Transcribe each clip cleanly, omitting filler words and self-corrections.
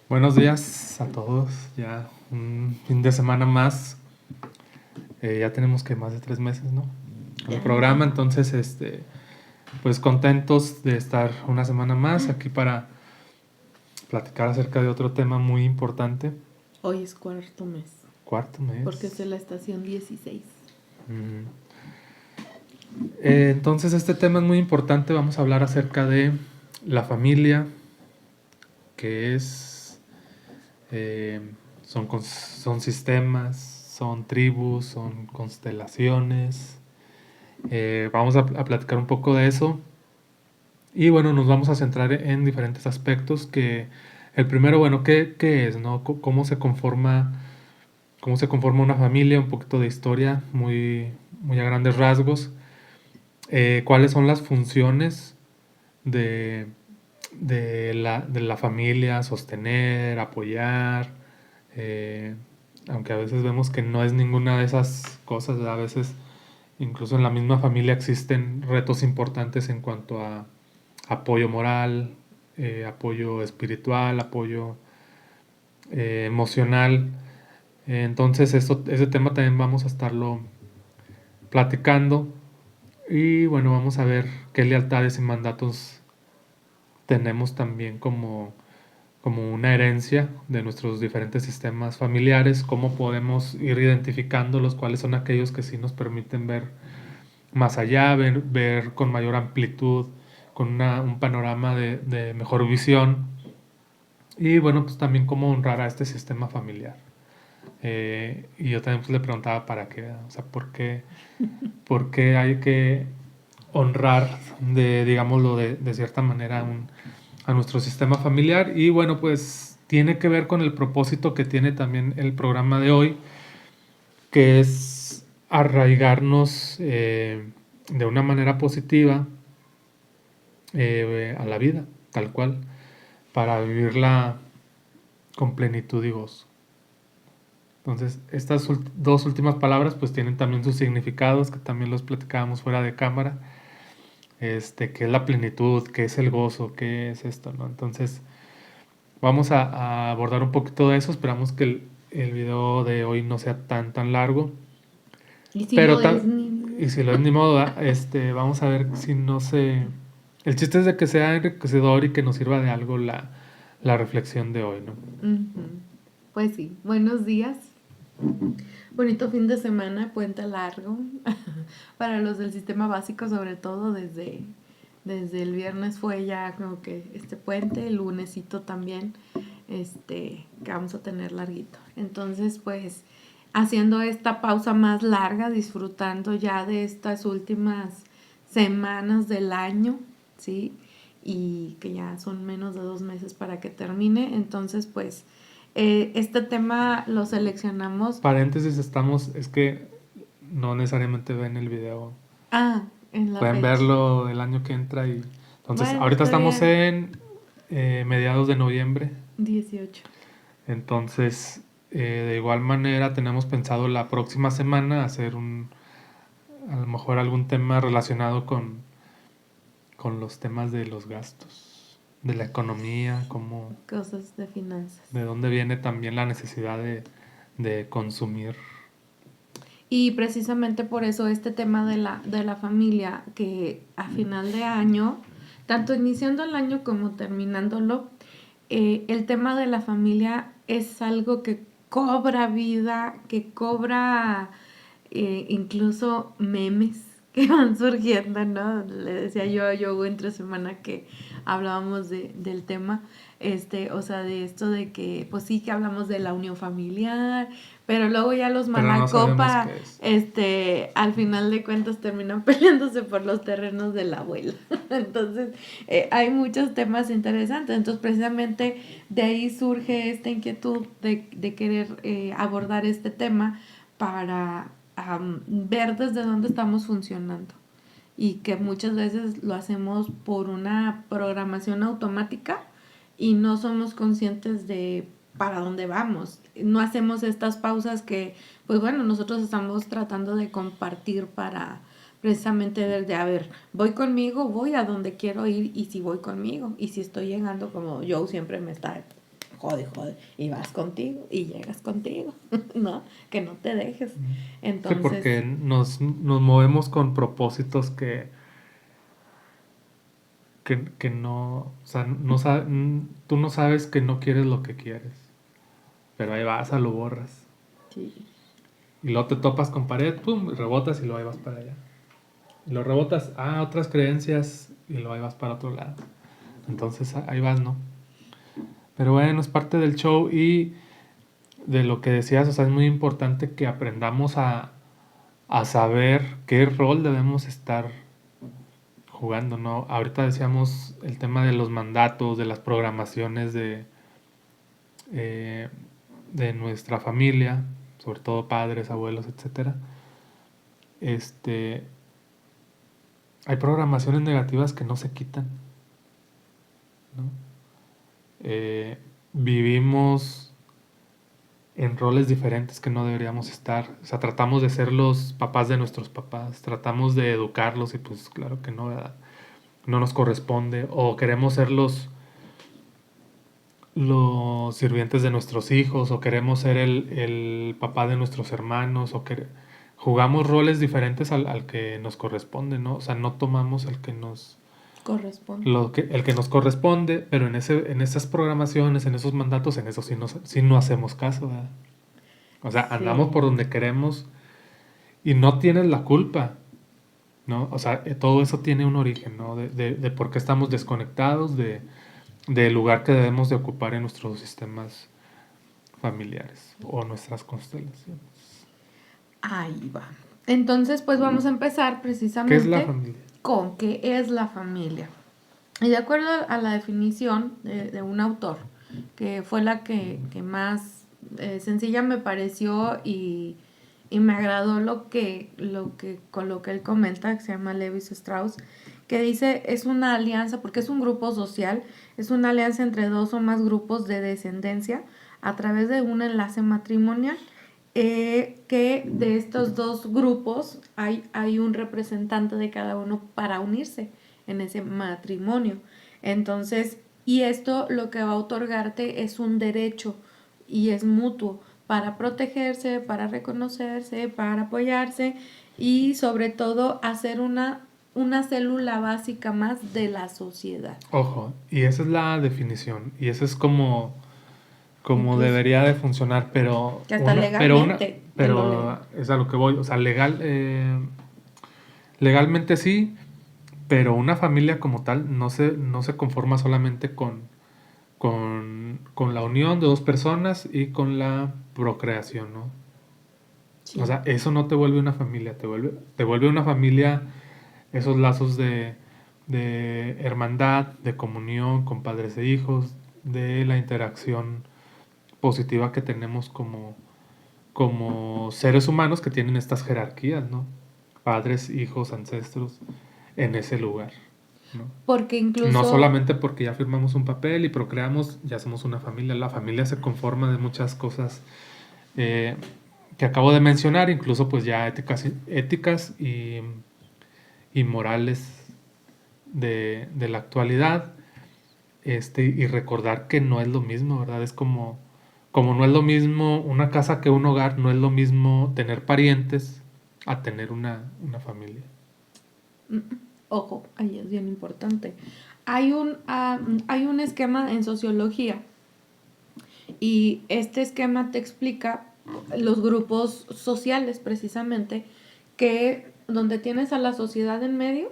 Buenos días a todos. Ya un fin de semana más. Ya tenemos que más de 3 meses, ¿no? Con el Ya. programa, entonces, pues contentos de estar una semana más aquí para platicar acerca de otro tema muy importante. Hoy es cuarto mes, Cuarto porque es mes. de la estación 16. Mm. Entonces, este tema es muy importante. Vamos a hablar acerca de la familia, que es, eh, son sistemas, son tribus, son constelaciones. Vamos a platicar un poco de eso. Y bueno, nos vamos a centrar en diferentes aspectos que el primero, bueno, ¿qué es, no? Cómo se conforma una familia, un poquito de historia, muy a grandes rasgos. ¿Cuáles son las funciones de, de la familia? Sostener, apoyar, eh, aunque a veces vemos que no es ninguna de esas cosas, ¿verdad? A veces incluso en la misma familia existen retos importantes en cuanto a apoyo moral, apoyo espiritual, apoyo emocional. Entonces, ese tema también vamos a estarlo platicando. Y bueno, vamos a ver qué lealtades y mandatos tenemos también como una herencia de nuestros diferentes sistemas familiares, cómo podemos ir identificándolos, cuáles son aquellos que sí nos permiten ver más allá, ver con mayor amplitud, con un panorama de mejor visión. Y bueno, pues también cómo honrar a este sistema familiar. Y yo también pues, le preguntaba para qué, o sea, por qué hay que honrar, digámoslo, de cierta manera a nuestro sistema familiar. Y bueno, pues tiene que ver con el propósito que tiene también el programa de hoy, que es arraigarnos de una manera positiva a la vida, tal cual, para vivirla con plenitud y gozo. Entonces, estas dos últimas palabras pues tienen también sus significados, que también los platicábamos fuera de cámara, qué es la plenitud, qué es el gozo, qué es esto, ¿no? Entonces, vamos a abordar un poquito de eso, esperamos que el video de hoy no sea tan largo, Y si pero lo es, ni y modo. si lo es ni modo, vamos a ver si no se... El chiste es de que sea enriquecedor y que nos sirva de algo la reflexión de hoy, ¿no? Ujú. Pues sí, buenos días. Bonito fin de semana, puente largo. Para los del sistema básico, sobre todo, desde el viernes fue ya como que este puente, el lunesito también, que vamos a tener larguito. Entonces, pues, haciendo esta pausa más larga, disfrutando ya de estas últimas semanas del año, ¿sí? Y que ya son menos de 2 meses para que termine. Entonces, pues, este tema lo seleccionamos. Paréntesis, es que no necesariamente ven el video. Ah, en la Pueden fecha. verlo el año que entra y... Entonces, Bueno, ahorita está estamos bien. en mediados de noviembre. 18. Entonces, de igual manera, tenemos pensado la próxima semana hacer a lo mejor algún tema relacionado con los temas de los gastos, de la economía, Cosas de finanzas. de dónde viene también la necesidad de consumir. Y precisamente por eso este tema de la familia, que a final de año, tanto iniciando el año como terminándolo, el tema de la familia es algo que cobra vida, que cobra incluso memes que van surgiendo, ¿no? Le decía yo a Yogo entre semana que hablábamos del tema, o sea, de esto de que, pues sí que hablamos de la unión familiar, pero luego ya los Pero no sabemos malacopa, qué es. al final de cuentas terminan peleándose por los terrenos de la abuela. Entonces, hay muchos temas interesantes. Entonces, precisamente de ahí surge esta inquietud de querer abordar este tema para ver desde dónde estamos funcionando y que muchas veces lo hacemos por una programación automática y no somos conscientes de para dónde vamos. No hacemos estas pausas que, pues bueno, nosotros estamos tratando de compartir para precisamente desde, a ver, voy conmigo, voy a donde quiero ir y si voy conmigo y si estoy llegando como yo siempre me está jode, jode, y vas contigo, y llegas contigo, ¿no? Que no te dejes. Sí, Entonces, porque nos movemos con propósitos que no, o sea, tú no sabes que no quieres lo que quieres, pero ahí vas, a lo borras. sí, Y luego te topas con pared, pum, y rebotas y luego ahí vas para allá. Y lo rebotas a otras creencias y luego ahí vas para otro lado. Entonces ahí vas, ¿no? Pero bueno, es parte del show y de lo que decías, o sea, es muy importante que aprendamos a saber qué rol debemos estar jugando, ¿no? Ahorita decíamos el tema de los mandatos, de las programaciones eh, de nuestra familia, sobre todo padres, abuelos, etcétera. Este, hay programaciones negativas que no se quitan, ¿no? Vivimos en roles diferentes que no deberíamos estar. O sea, tratamos de ser los papás de nuestros papás, tratamos de educarlos y pues claro que no, ¿verdad? No nos corresponde. O queremos ser los sirvientes de nuestros hijos, o queremos ser el papá de nuestros hermanos, jugamos roles diferentes al que nos corresponde, ¿no? O sea, no tomamos corresponde. el que nos corresponde, pero en esas programaciones, en esos mandatos, en eso sí no hacemos caso, ¿verdad? O sea, andamos Sí, por donde queremos y no tienes la culpa, ¿no? O sea, todo eso tiene un origen, ¿no? De por qué estamos desconectados del lugar que debemos de ocupar en nuestros sistemas familiares o nuestras constelaciones. ahí va. Entonces, pues vamos a empezar ¿Qué es la precisamente familia? con qué es la familia. Y de acuerdo a la definición de un autor, que fue la que más sencilla me pareció y me agradó con lo que él comenta, que se llama Lewis Strauss, que dice es una alianza, porque es un grupo social, es una alianza entre dos o más grupos de descendencia a través de un enlace matrimonial. Que de estos dos grupos hay un representante de cada uno para unirse en ese matrimonio. Entonces, y esto lo que va a otorgarte es un derecho y es mutuo para protegerse, para reconocerse, para apoyarse y sobre todo hacer una célula básica más de la sociedad. Ojo, y esa es la definición, y eso es como Incluso debería de funcionar, que hasta legalmente te lo leen. pero es a lo que voy, o sea, legalmente sí, pero una familia como tal no se conforma solamente con la unión de dos personas y con la procreación, ¿no? O Sí. sea, eso no te vuelve una familia, te vuelve una familia esos lazos de hermandad, de comunión con padres e hijos, de la interacción positiva que tenemos como seres humanos que tienen estas jerarquías, ¿no? Padres, hijos, ancestros, en ese lugar, ¿no? Porque No incluso, solamente porque ya firmamos un papel y procreamos, ya somos una familia. La familia se conforma de muchas cosas eh, que acabo de mencionar, incluso pues ya éticas y morales de la actualidad, y recordar que no es lo mismo, ¿verdad? Es como no es lo mismo una casa que un hogar, no es lo mismo tener parientes a tener una familia. ojo, ahí es bien importante. Hay un esquema en sociología y este esquema te explica los grupos sociales precisamente, que donde tienes a la sociedad en medio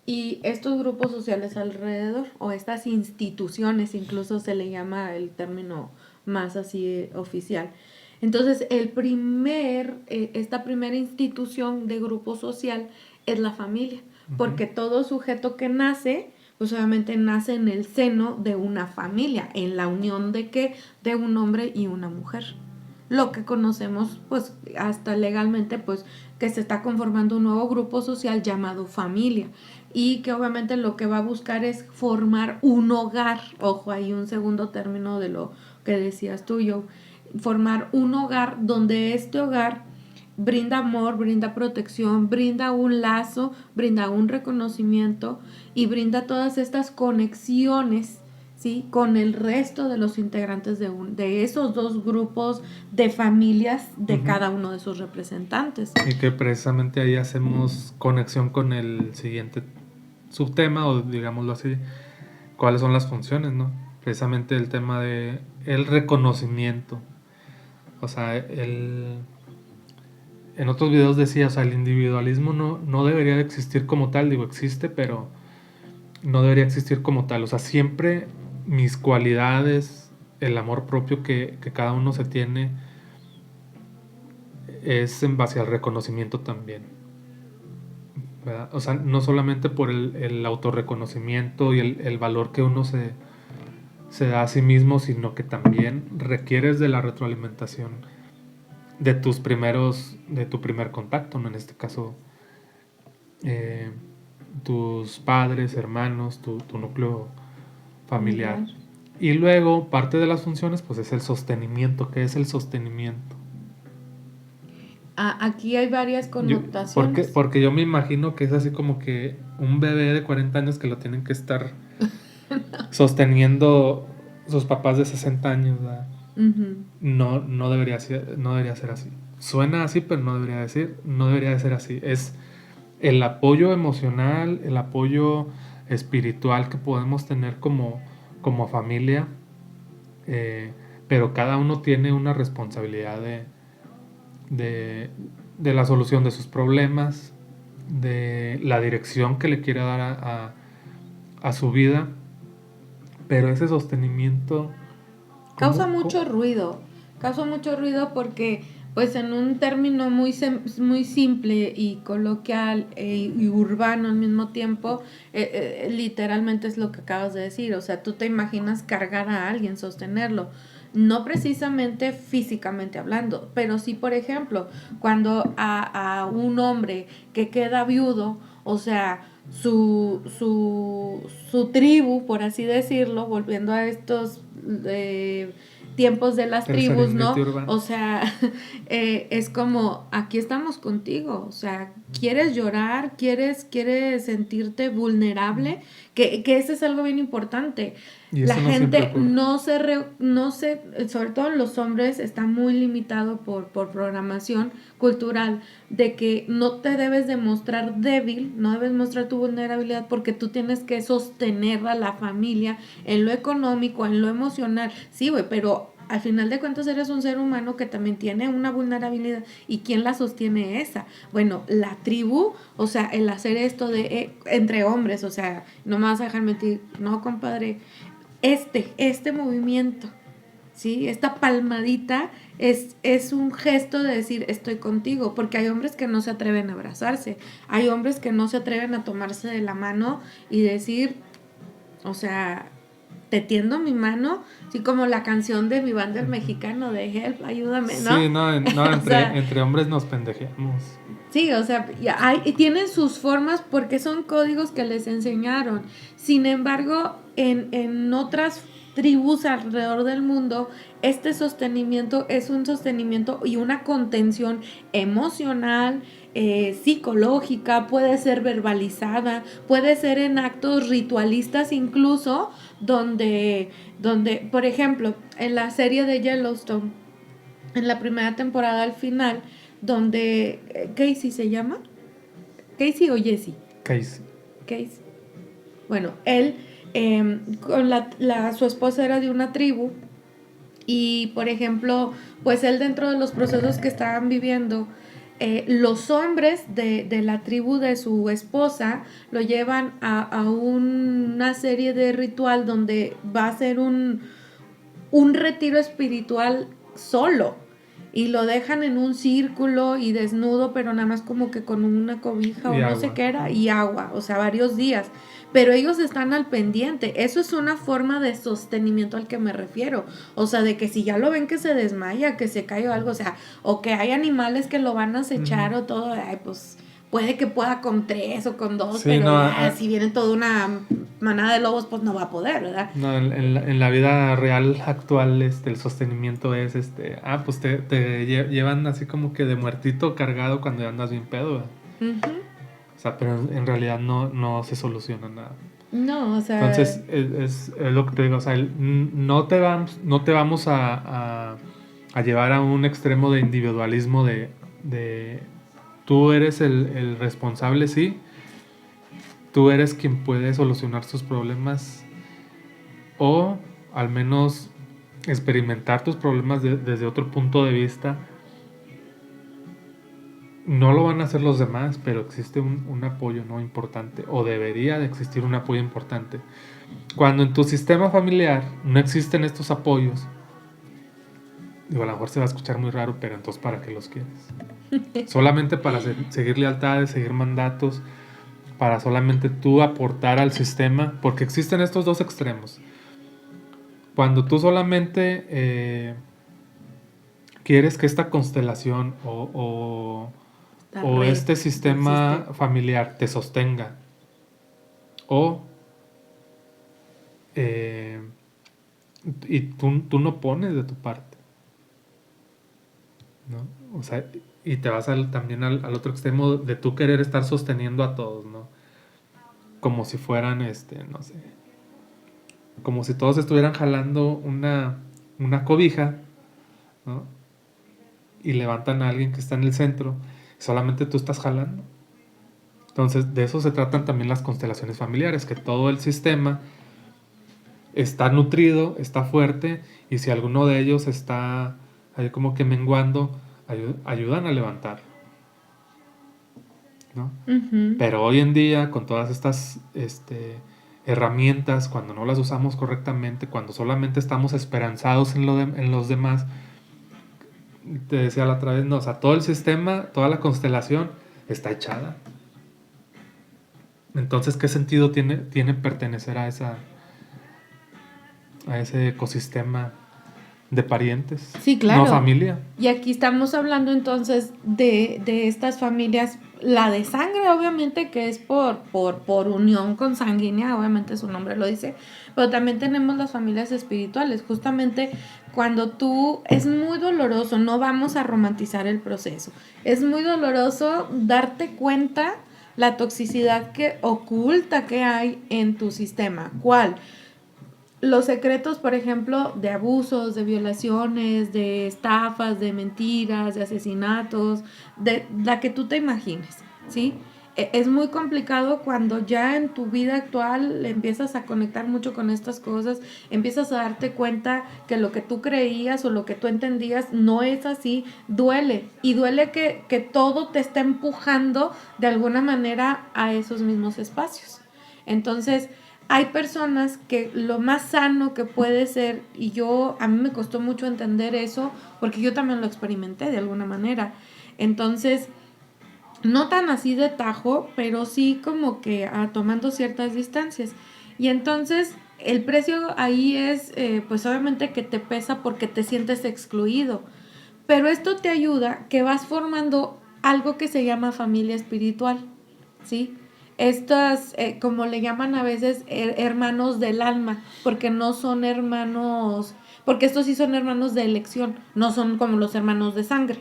y estos grupos sociales alrededor o estas instituciones, incluso se le llama el término más así oficial. Entonces, esta primera institución de grupo social es la familia, Ujú. porque todo sujeto que nace, pues obviamente nace en el seno de una familia, en la unión de qué, de un hombre y una mujer. Lo que conocemos, pues hasta legalmente, pues que se está conformando un nuevo grupo social llamado familia y que obviamente lo que va a buscar es formar un hogar. Ojo, hay un segundo término de lo que decías tú, Joe. Formar un hogar donde este hogar brinda amor, brinda protección, brinda un lazo, brinda un reconocimiento y brinda todas estas conexiones ¿sí? Con el resto de los integrantes de esos dos grupos de familias de cada uno de sus representantes. Y que precisamente ahí hacemos conexión con el siguiente subtema, o digámoslo así, cuáles son las funciones, ¿no? Precisamente el tema de el reconocimiento. O sea, en otros videos decía, o sea, el individualismo no debería de existir como tal, digo, existe, pero no debería existir como tal. O sea, siempre mis cualidades, el amor propio que cada uno se tiene, es en base al reconocimiento también, ¿verdad? O sea, no solamente por el autorreconocimiento y el valor que uno se da a sí mismo, sino que también requieres de la retroalimentación de de tu primer contacto, ¿no? En este caso, eh, tus padres, hermanos, tu núcleo familiar. Y luego, parte de las funciones, pues es el sostenimiento. ¿Qué es el sostenimiento? Aquí hay varias connotaciones. Porque yo me imagino que es así como que un bebé de 40 años que lo tienen que estar sosteniendo sus papás de 60 años, ¿verdad? No debería ser así. Suena así, pero no debería de ser así. Es el apoyo emocional, el apoyo espiritual que podemos tener como familia, pero cada uno tiene una responsabilidad de la solución de sus problemas, de la dirección que le quiere dar a su vida, pero ese sostenimiento causa mucho ruido porque pues en un término muy simple y coloquial y urbano al mismo tiempo, literalmente es lo que acabas de decir. O sea, tú te imaginas cargar a alguien, sostenerlo, no precisamente físicamente hablando, pero sí, por ejemplo, cuando a un hombre que queda viudo, o sea, su tribu, por así decirlo, volviendo a estos tiempos de las tribus, ¿no? urbano. O sea, es como, aquí estamos contigo, o sea, ¿quieres llorar? ¿Quieres sentirte vulnerable? Que eso es algo bien importante. Y la eso no gente no se, sobre todo los hombres, está muy limitado por programación cultural, de que no te debes demostrar débil, no debes mostrar tu vulnerabilidad porque tú tienes que sostener a la familia en lo económico, en lo emocional. Sí, güey, pero al final de cuentas eres un ser humano que también tiene una vulnerabilidad. ¿Y quién la sostiene esa? Bueno, la tribu, o sea, el hacer esto de entre hombres, o sea, no me vas a dejar mentir, no, compadre, este movimiento, ¿sí? Esta palmadita es un gesto de decir estoy contigo, porque hay hombres que no se atreven a abrazarse, hay hombres que no se atreven a tomarse de la mano y decir, o sea, te tiendo mi mano, así como la canción de mi banda el mexicano de Help, ayúdame, ¿no? Sí, no, entre hombres nos pendejeamos. Sí, o sea, y tienen sus formas porque son códigos que les enseñaron. Sin embargo, en otras tribus alrededor del mundo, este sostenimiento es un sostenimiento y una contención emocional, psicológica, puede ser verbalizada, puede ser en actos ritualistas incluso, donde, por ejemplo, en la serie de Yellowstone, en la primera temporada al final, donde Casey se llama, Casey o Jesse. Casey. Bueno, él con su esposa era de una tribu y, por ejemplo, pues él dentro de los procesos que estaban viviendo, los hombres de la tribu de su esposa lo llevan a una serie de ritual donde va a ser un retiro espiritual solo y lo dejan en un círculo y desnudo, pero nada más como que con una cobija o no sé qué era, y agua, o sea, varios días. Pero ellos están al pendiente. Eso es una forma de sostenimiento al que me refiero. O sea, de que si ya lo ven que se desmaya, que se cae o algo, o sea, o que hay animales que lo van a acechar o todo, ay, pues puede que pueda con 3 o con 2, sí, pero no, si viene toda una manada de lobos, pues no va a poder, ¿verdad? No, en la vida real actual, el sostenimiento es, pues te llevan así como que de muertito cargado cuando andas bien pedo, ¿verdad? O sea, pero en realidad no se soluciona nada. No, o sea, Entonces, es lo que te digo, o sea, no te vamos a llevar a un extremo de individualismo de tú eres el responsable, sí, tú eres quien puede solucionar sus problemas o al menos experimentar tus problemas desde otro punto de vista. No lo van a hacer los demás, pero existe un apoyo, ¿no? Importante, o debería de existir un apoyo importante. Cuando en tu sistema familiar no existen estos apoyos, digo, a lo mejor se va a escuchar muy raro, pero entonces ¿para qué los quieres? Solamente para seguir lealtades, seguir mandatos, para solamente tú aportar al sistema, porque existen estos dos extremos. Cuando tú solamente quieres que esta constelación esta o red este del sistema sistema. familiar te sostenga, o eh, y tú no pones de tu parte, ¿no? O sea, y te vas también al otro extremo de tú querer estar sosteniendo a todos, ¿no? Como si fueran, no sé, como si todos estuvieran jalando una cobija, ¿no? Y levantan a alguien que está en el centro, y solamente tú estás jalando. Entonces, de eso se tratan también las constelaciones familiares, que todo el sistema está nutrido, está fuerte, y si alguno de ellos está ahí como que menguando, ayudan a levantar, ¿no? Ujú. Pero hoy en día, con todas estas herramientas, cuando no las usamos correctamente, cuando solamente estamos esperanzados en los demás, te decía la otra vez, no, o sea, todo el sistema, toda la constelación está echada. Entonces, ¿qué sentido tiene pertenecer a ese ecosistema de parientes? Sí, No claro. familia. Y aquí estamos hablando entonces de estas familias, la de sangre obviamente que es por unión consanguínea, obviamente su nombre lo dice, pero también tenemos las familias espirituales, justamente cuando tú, es muy doloroso, no vamos a romantizar el proceso, es muy doloroso darte cuenta la toxicidad que oculta que hay en tu sistema. ¿Cuál? Los secretos, por ejemplo, de abusos, de violaciones, de estafas, de mentiras, de asesinatos, de la que tú te imagines, ¿sí? Es muy complicado cuando ya en tu vida actual empiezas a conectar mucho con estas cosas, empiezas a darte cuenta que lo que tú creías o lo que tú entendías no es así, duele. Y duele que todo te está empujando de alguna manera a esos mismos espacios. Entonces, hay personas que lo más sano que puede ser, y a mí me costó mucho entender eso, porque yo también lo experimenté de alguna manera. Entonces, no tan así de tajo, pero sí como que tomando ciertas distancias. Y entonces, el precio ahí es, pues obviamente que te pesa porque te sientes excluido. Pero esto te ayuda que vas formando algo que se llama familia espiritual, ¿sí? Estas, como le llaman a veces, hermanos del alma, porque no son hermanos, porque estos sí son hermanos de elección, no son como los hermanos de sangre,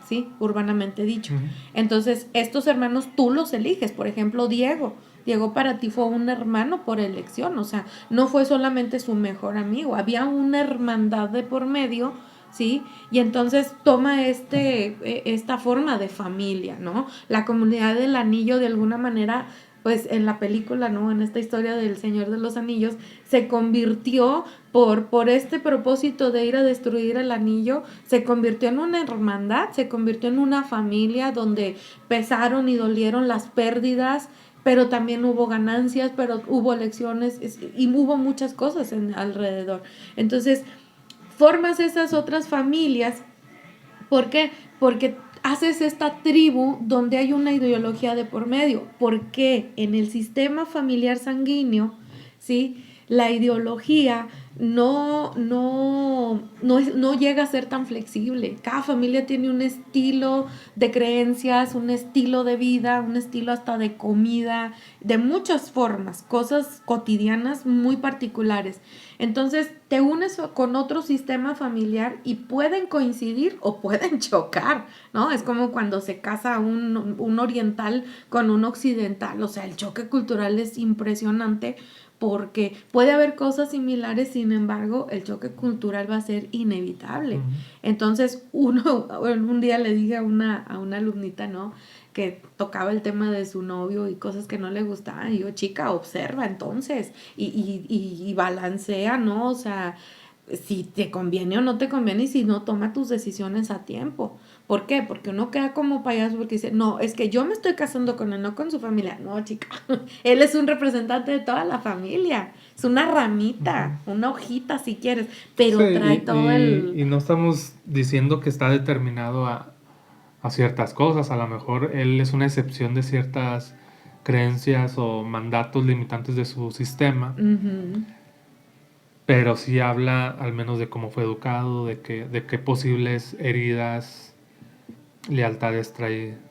¿sí? Urbanamente dicho. Uh -huh. Entonces, estos hermanos tú los eliges, por ejemplo, Diego. Diego para ti fue un hermano por elección, o sea, no fue solamente su mejor amigo, había una hermandad de por medio, ¿sí? Y entonces toma esta forma de familia, ¿no? La comunidad del anillo de alguna manera, pues en la película, ¿no? En esta historia del Señor de los Anillos, se convirtió por este propósito de ir a destruir el anillo, se convirtió en una hermandad, se convirtió en una familia donde pesaron y dolieron las pérdidas, pero también hubo ganancias, pero hubo lecciones y hubo muchas cosas alrededor. Entonces, formas esas otras familias. ¿Por qué? Porque haces esta tribu donde hay una ideología de por medio. Porque en el sistema familiar sanguíneo, ¿sí? La ideología no llega a ser tan flexible. Cada familia tiene un estilo de creencias, un estilo de vida, un estilo hasta de comida, de muchas formas, cosas cotidianas muy particulares. Entonces te unes con otro sistema familiar y pueden coincidir o pueden chocar, ¿no? Es como cuando se casa un oriental con un occidental, o sea, el choque cultural es impresionante porque puede haber cosas similares, sin embargo, el choque cultural va a ser inevitable. Ujú. Entonces, un día le dije a una alumnita, ¿no? Que tocaba el tema de su novio y cosas que no le gustaban. Y yo, chica, observa entonces y balancea, ¿no? O sea, si te conviene o no te conviene y si no, toma tus decisiones a tiempo. ¿Por qué? Porque uno queda como payaso porque dice, no, es que yo me estoy casando con él, no con su familia. No, chica, él es un representante de toda la familia. Es una ramita, una hojita si quieres, Sí, pero trae todo el... y no estamos diciendo que está determinado a ciertas cosas. A lo mejor él es una excepción de ciertas creencias o mandatos limitantes de su sistema, Ujú. pero sí habla al menos de cómo fue educado, de qué posibles heridas, lealtades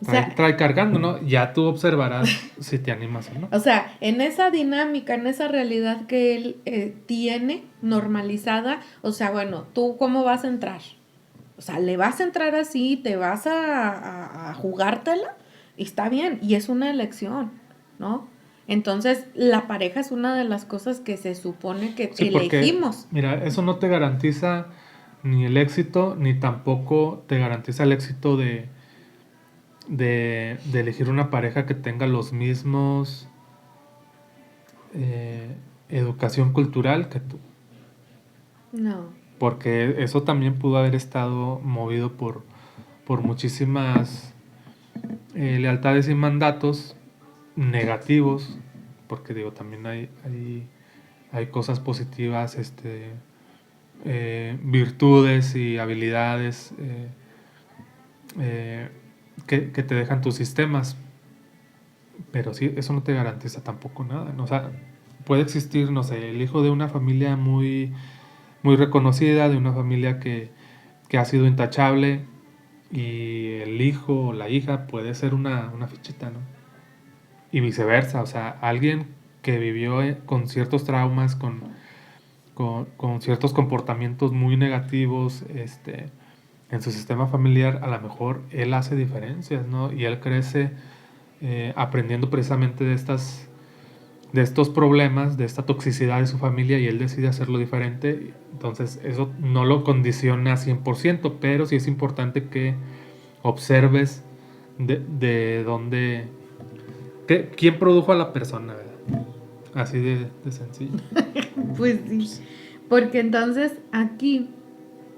O sea, trae cargando, ¿no? Ya tú observarás si te animas o no. O sea, en esa dinámica, en esa realidad que él tiene normalizada, o sea, bueno, ¿tú cómo vas a entrar? O sea, ¿le vas a entrar así? ¿Te vas a jugártela? Y está bien, y es una elección, ¿no? Entonces, la pareja es una de las cosas que se supone que Sí, porque, elegimos. mira, eso no te garantiza ni el éxito, ni tampoco te garantiza el éxito de elegir una pareja que tenga los mismos educación cultural que tú. No. Porque eso también pudo haber estado movido por muchísimas lealtades y mandatos negativos, porque digo, también hay cosas positivas, virtudes y habilidades eh, que te dejan tus sistemas, pero sí, eso no te garantiza tampoco nada, ¿no? O sea, puede existir, no sé, el hijo de una familia muy reconocida, de una familia que ha sido intachable, y el hijo o la hija puede ser una fichita, ¿no? Y viceversa, o sea, alguien que vivió con ciertos traumas, con ciertos comportamientos muy negativos, en su sistema familiar, a lo mejor él hace diferencias, ¿no? Y él crece aprendiendo precisamente de estos problemas, de esta toxicidad de su familia, y él decide hacerlo diferente. Entonces eso no lo condiciona 100%, pero sí es importante que observes de dónde, quién produjo a la persona, ¿verdad? Así de sencillo. Pues sí. Porque entonces aquí,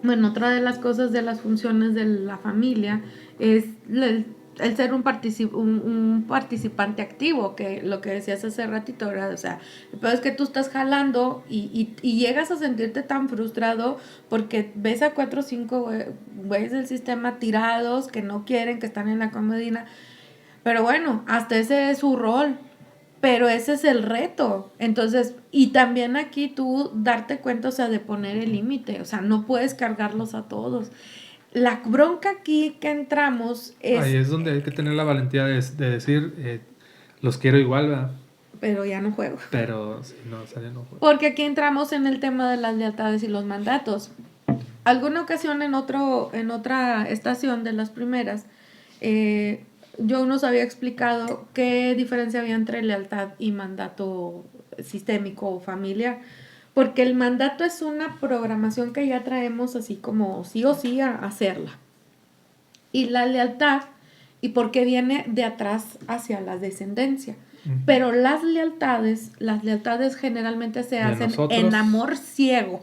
bueno, otra de las cosas de las funciones de la familia es el ser un participante activo, que lo que decías hace ratito, ¿verdad? O sea, pero es que tú estás jalando y llegas a sentirte tan frustrado porque ves a 4 o 5 güeyes del sistema tirados que no quieren, que están en la comodina. Pero bueno, hasta ese es su rol. Pero ese es el reto. Entonces, y también aquí tú darte cuenta, o sea, de poner el límite. O sea, no puedes cargarlos a todos. La bronca aquí que entramos Ahí es, es donde hay que tener la valentía de decir, los quiero igual, ¿verdad? pero ya no juego. Pero si no sale, no juego. Porque aquí entramos en el tema de las lealtades y los mandatos. Alguna ocasión en otra estación de las primeras, yo nos había explicado qué diferencia había entre lealtad y mandato sistémico o familiar. Porque el mandato es una programación que ya traemos así como sí o sí a hacerla. Y la lealtad, y porque viene de atrás hacia la descendencia. Pero las lealtades generalmente se De hacen en nosotros, amor ciego.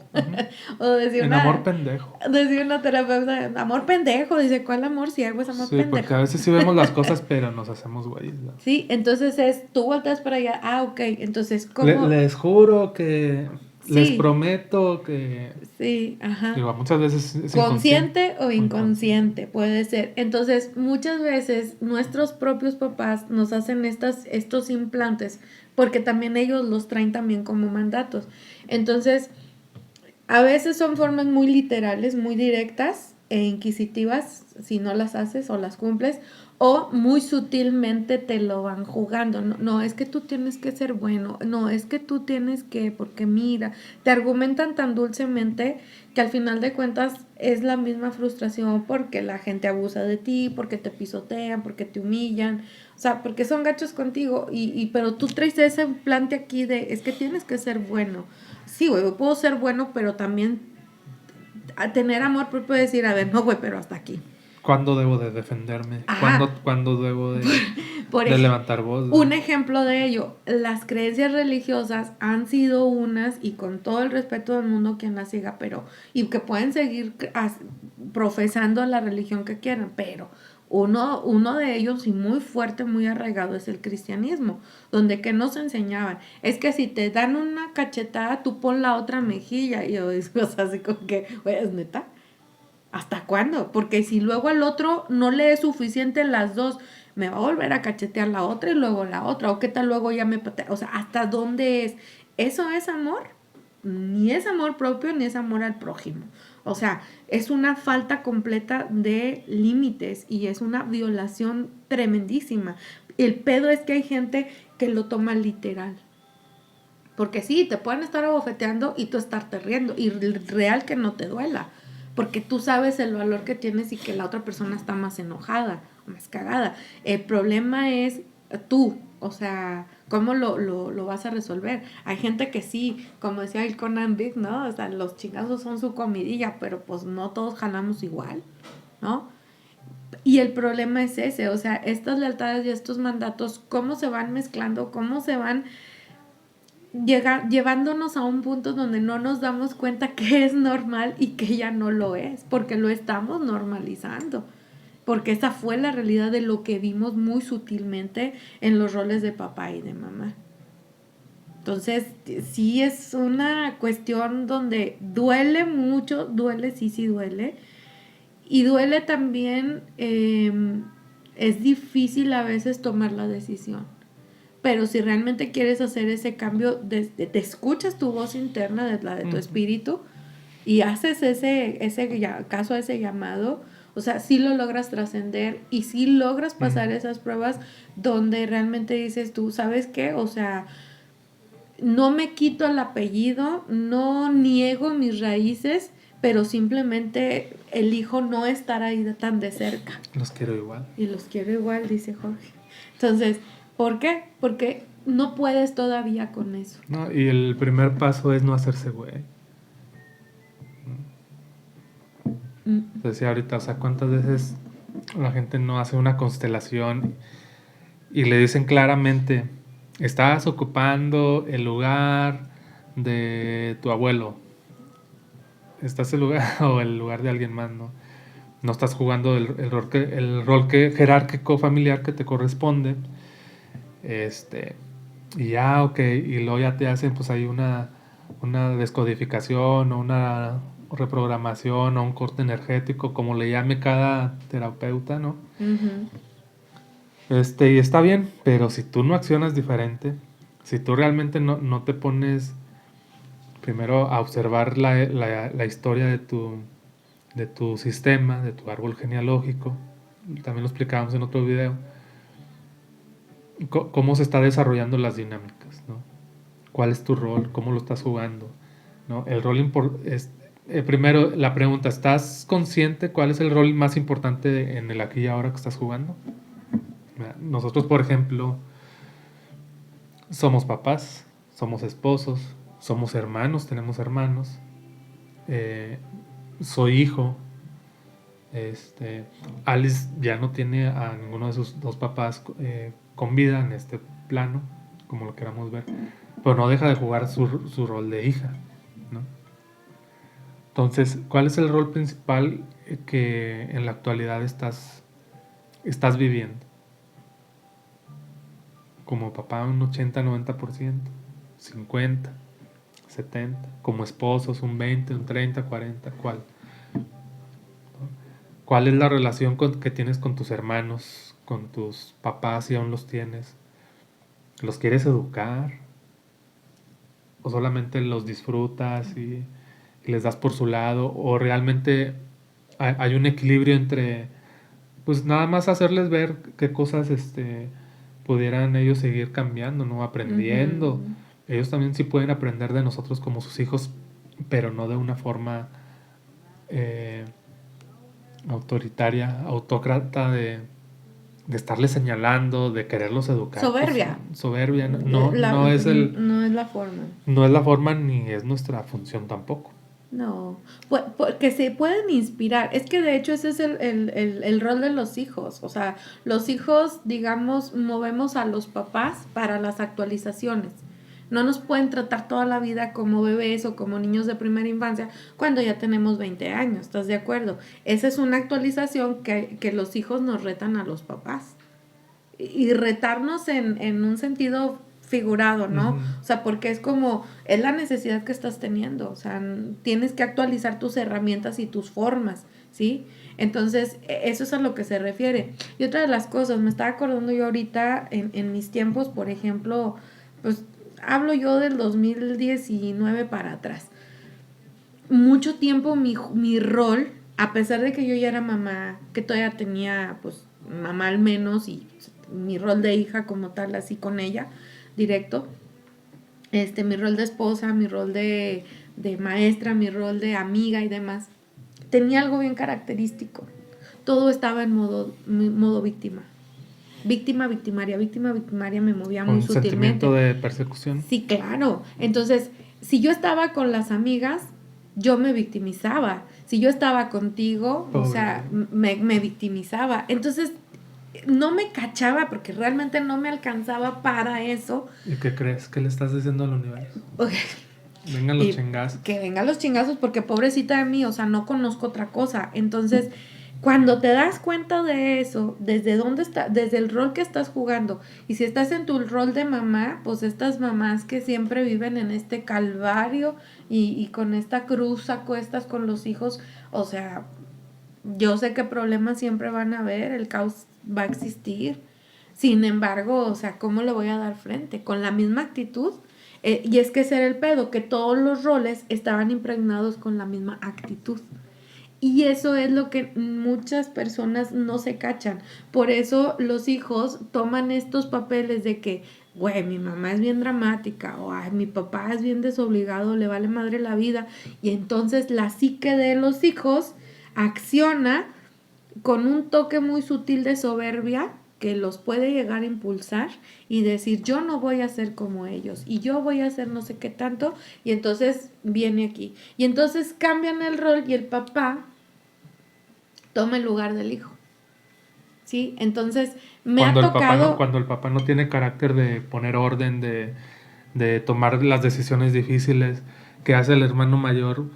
O decía en amor pendejo. una terapeuta, amor pendejo, dice, ¿cuál amor ciego? Es amor Sí, porque pendejo. a veces sí vemos las cosas, pero nos hacemos güeyes, ¿no? Sí, entonces tú volteas para allá, ok, entonces, ¿cómo? Les juro que, les Sí, prometo que, sí, ajá. digo, muchas veces es inconsciente Consciente o o inconsciente. inconsciente, puede ser. Entonces, muchas veces nuestros propios papás nos hacen estos implantes porque también ellos los traen también como mandatos. Entonces, A veces son formas muy literales, muy directas e inquisitivas si no las haces o las cumples, o muy sutilmente te lo van jugando. No, no, es que tú tienes que ser bueno, no, es que tú tienes que, porque mira, te argumentan tan dulcemente que al final de cuentas es la misma frustración porque la gente abusa de ti, porque te pisotean, porque te humillan, o sea, porque son gachos contigo, pero tú traes ese plante aquí de, es que tienes que ser bueno. Sí, güey, puedo ser bueno, pero también a tener amor propio, decir, a ver, no, güey, pero hasta aquí. ¿Cuándo debo de defenderme? Ajá, ¿Cuándo debo por de ejemplo, levantar voz? un ejemplo de ello, las creencias religiosas han sido unas, y con todo el respeto del mundo quien las siga, pero, y que pueden seguir profesando la religión que quieran, pero uno de ellos, y muy fuerte, muy arraigado, es el cristianismo, donde que nos enseñaban, es que si te dan una cachetada, tú pon la otra mejilla, y yo digo, o sea, así como que, güey, ¿es neta? ¿Hasta cuándo? Porque si luego al otro no le es suficiente las dos, me va a volver a cachetear la otra y luego la otra. O qué tal luego ya me patea. O sea, ¿hasta dónde es? ¿Eso es amor? Ni es amor propio ni es amor al prójimo. O sea, es una falta completa de límites y es una violación tremendísima. El pedo es que hay gente que lo toma literal. Porque sí, te pueden estar abofeteando y tú estarte riendo. Y real que no te duela. Porque tú sabes el valor que tienes y que la otra persona está más enojada, más cagada. El problema es tú. O sea, ¿cómo lo vas a resolver? Hay gente que sí, como decía el Conan Big, ¿no? O sea, los chingazos son su comidilla, pero pues no todos jalamos igual, ¿no? Y el problema es ese, o sea, estas lealtades y estos mandatos, cómo se van mezclando, cómo se van llevándonos a un punto donde no nos damos cuenta que es normal y que ya no lo es, porque lo estamos normalizando, porque esa fue la realidad de lo que vimos muy sutilmente en los roles de papá y de mamá. Entonces, sí es una cuestión donde duele mucho, duele, sí, sí duele, y duele también, es difícil a veces tomar la decisión. Pero si realmente quieres hacer ese cambio, te escuchas tu voz interna, de la de tu espíritu, y haces caso a ese llamado, o sea, sí lo logras trascender y sí logras pasar esas pruebas donde realmente dices tú, ¿sabes qué? O sea, no me quito el apellido, no niego mis raíces, pero simplemente elijo no estar ahí tan de cerca. Los quiero igual. Y los quiero igual, dice Jorge. Entonces, ¿por qué? Porque no puedes todavía con eso. No, y el primer paso es no hacerse güey. Decía ahorita, o sea, ¿cuántas veces la gente no hace una constelación y le dicen claramente, estás ocupando el lugar de tu abuelo, estás el lugar o el lugar de alguien más, ¿no? No estás jugando el rol jerárquico familiar que te corresponde. Este, y ya, ok, y luego ya te hacen pues ahí una descodificación o una reprogramación o un corte energético, como le llame cada terapeuta, ¿no? Uh-huh. Y está bien, pero si tú no accionas diferente, si tú realmente no te pones primero a observar la historia de tu sistema, de tu árbol genealógico, también lo explicábamos en otro video, cómo se está desarrollando las dinámicas, ¿no? ¿Cuál es tu rol? ¿Cómo lo estás jugando? ¿No? El rol es, primero, la pregunta, ¿estás consciente cuál es el rol más importante en el aquí y ahora que estás jugando? Nosotros, por ejemplo, somos papás, somos esposos, somos hermanos, tenemos hermanos, eh, soy hijo. Alice ya no tiene a ninguno de sus dos papás con vida en este plano, como lo queramos ver, pero no deja de jugar su rol de hija, ¿no? Entonces, ¿cuál es el rol principal que en la actualidad estás viviendo? Como papá un 80-90%, 50, 70, como esposos un 20, un 30, 40, ¿cuál? ¿Cuál es la relación que tienes con tus hermanos, con tus papás si aún los tienes? ¿Los quieres educar? ¿O solamente los disfrutas y les das por su lado, o realmente hay un equilibrio entre, pues nada más hacerles ver qué cosas pudieran ellos seguir cambiando, ¿no? Aprendiendo. Ujú. Ellos también sí pueden aprender de nosotros como sus hijos, pero no de una forma eh, autoritaria, autócrata de estarles señalando, de quererlos educar. Pues Soberbia. soberbia, no es No es la forma. no es la forma ni es nuestra función tampoco. No, porque se pueden inspirar. Es que de hecho ese es el rol de los hijos. O sea, los hijos, digamos, movemos a los papás para las actualizaciones. No nos pueden tratar toda la vida como bebés o como niños de primera infancia cuando ya tenemos 20 años, ¿estás de acuerdo? Esa es una actualización que los hijos nos retan a los papás. Y retarnos en un sentido figurado, ¿no? Ujú. O sea, porque es como, es la necesidad que estás teniendo, o sea, tienes que actualizar tus herramientas y tus formas, ¿sí? Entonces, eso es a lo que se refiere. Y otra de las cosas, me estaba acordando yo ahorita, en mis tiempos, por ejemplo, pues hablo yo del 2019 para atrás. Mucho tiempo mi rol, a pesar de que yo ya era mamá, que todavía tenía, pues, mamá al menos, y mi rol de hija como tal, así con ella, directo, mi rol de esposa, mi rol de maestra, mi rol de amiga y demás, tenía algo bien característico. Todo estaba en modo víctima. Víctima, victimaria, me movía muy Con sutilmente. sentimiento de persecución. Sí, claro. Entonces, si yo estaba con las amigas, yo me victimizaba. Si yo estaba contigo, o Pobre. sea, me victimizaba. Entonces, no me cachaba porque realmente no me alcanzaba para eso. ¿Y qué crees? ¿Qué le estás diciendo al universo? Ok, Vengan los y chingazos. que vengan los chingazos porque pobrecita de mí, o sea, no conozco otra cosa. Entonces, cuando te das cuenta de eso, desde dónde está, desde el rol que estás jugando, y si estás en tu rol de mamá, pues estas mamás que siempre viven en este calvario y con esta cruz a cuestas con los hijos, o sea, yo sé que problemas siempre van a haber, el caos va a existir. Sin embargo, o sea, ¿cómo le voy a dar frente? Con la misma actitud. Y es que ese era el pedo, que todos los roles estaban impregnados con la misma actitud. Y eso es lo que muchas personas no se cachan. Por eso los hijos toman estos papeles de que, güey, mi mamá es bien dramática, o ay, mi papá es bien desobligado, le vale madre la vida. Y entonces la psique de los hijos acciona con un toque muy sutil de soberbia que los puede llegar a impulsar y decir yo no voy a ser como ellos y yo voy a hacer no sé qué tanto, y entonces viene aquí y entonces cambian el rol y el papá toma el lugar del hijo, ¿sí? Entonces me ha tocado... Cuando el papá no tiene carácter de poner orden, de tomar las decisiones difíciles que hace el hermano mayor,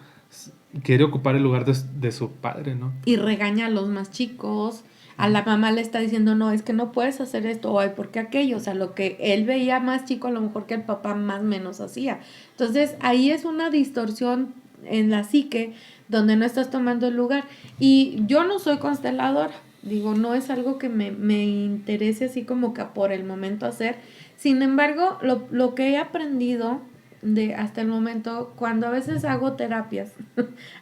quiere ocupar el lugar de su padre, ¿no? Y regaña a los más chicos, a la mamá le está diciendo, no, es que no puedes hacer esto, o ay, ¿por qué aquello? O sea, lo que él veía más chico, a lo mejor que el papá más menos hacía. Entonces, ahí es una distorsión en la psique donde no estás tomando el lugar. Y yo no soy consteladora, digo, no es algo que me interese así como que por el momento hacer. Sin embargo, lo que he aprendido de hasta el momento, cuando a veces hago terapias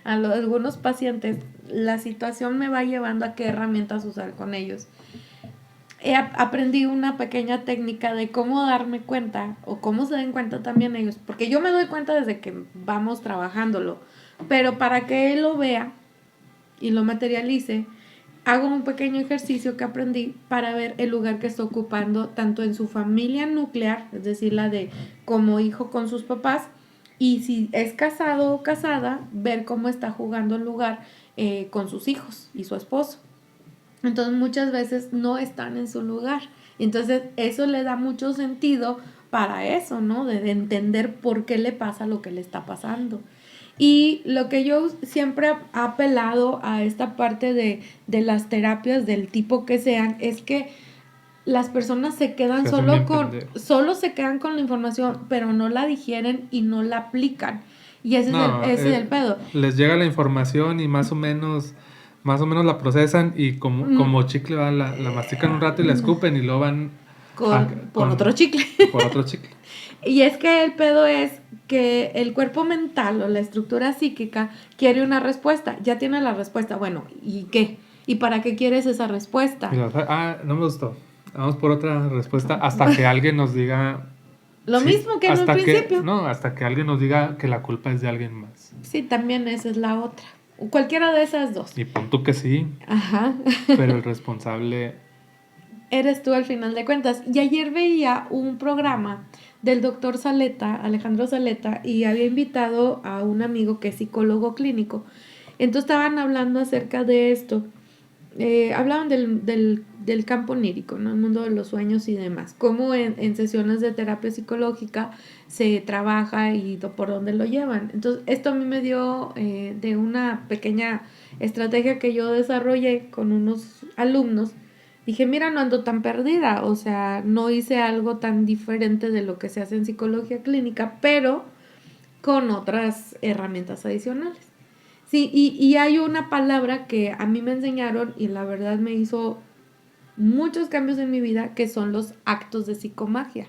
algunos pacientes, la situación me va llevando a qué herramientas usar con ellos. Aprendí una pequeña técnica de cómo darme cuenta o cómo se den cuenta también ellos, porque yo me doy cuenta desde que vamos trabajándolo, pero para que él lo vea y lo materialice, hago un pequeño ejercicio que aprendí para ver el lugar que está ocupando tanto en su familia nuclear, es decir, la de como hijo con sus papás, y si es casado o casada, ver cómo está jugando el lugar con sus hijos y su esposo. Entonces muchas veces no están en su lugar. Entonces eso le da mucho sentido para eso, ¿no? De entender por qué le pasa lo que le está pasando. Y lo que yo siempre he apelado a esta parte de las terapias del tipo que sean es que las personas se quedan solo se quedan con la información, pero no la digieren y no la aplican. Y No, ese es el pedo. les llega la información y más o menos la procesan y como chicle la mastican un rato y la escupen y luego van por otro chicle. Por otro chicle. Y es que el pedo es que el cuerpo mental o la estructura psíquica quiere una respuesta, ya tiene la respuesta, bueno, ¿y qué? ¿Y para qué quieres esa respuesta? No me gustó. Vamos por otra respuesta hasta que alguien nos diga... Lo mismo que en un principio. Hasta que alguien nos diga que la culpa es de alguien más. Sí, también esa es la otra. Cualquiera de esas dos. Y pon tú que sí, Ajá. pero el responsable... Eres tú al final de cuentas. Y ayer veía un programa del doctor Saleta, Alejandro Saleta, y había invitado a un amigo que es psicólogo clínico. Entonces estaban hablando acerca de esto. Hablaban del campo onírico, ¿no? El mundo de los sueños y demás. Cómo en sesiones de terapia psicológica se trabaja y por dónde lo llevan. Entonces, esto a mí me dio de una pequeña estrategia que yo desarrollé con unos alumnos. Dije, mira, no ando tan perdida, o sea, no hice algo tan diferente de lo que se hace en psicología clínica, pero con otras herramientas adicionales. Sí, y hay una palabra que a mí me enseñaron y la verdad me hizo muchos cambios en mi vida, que son los actos de psicomagia.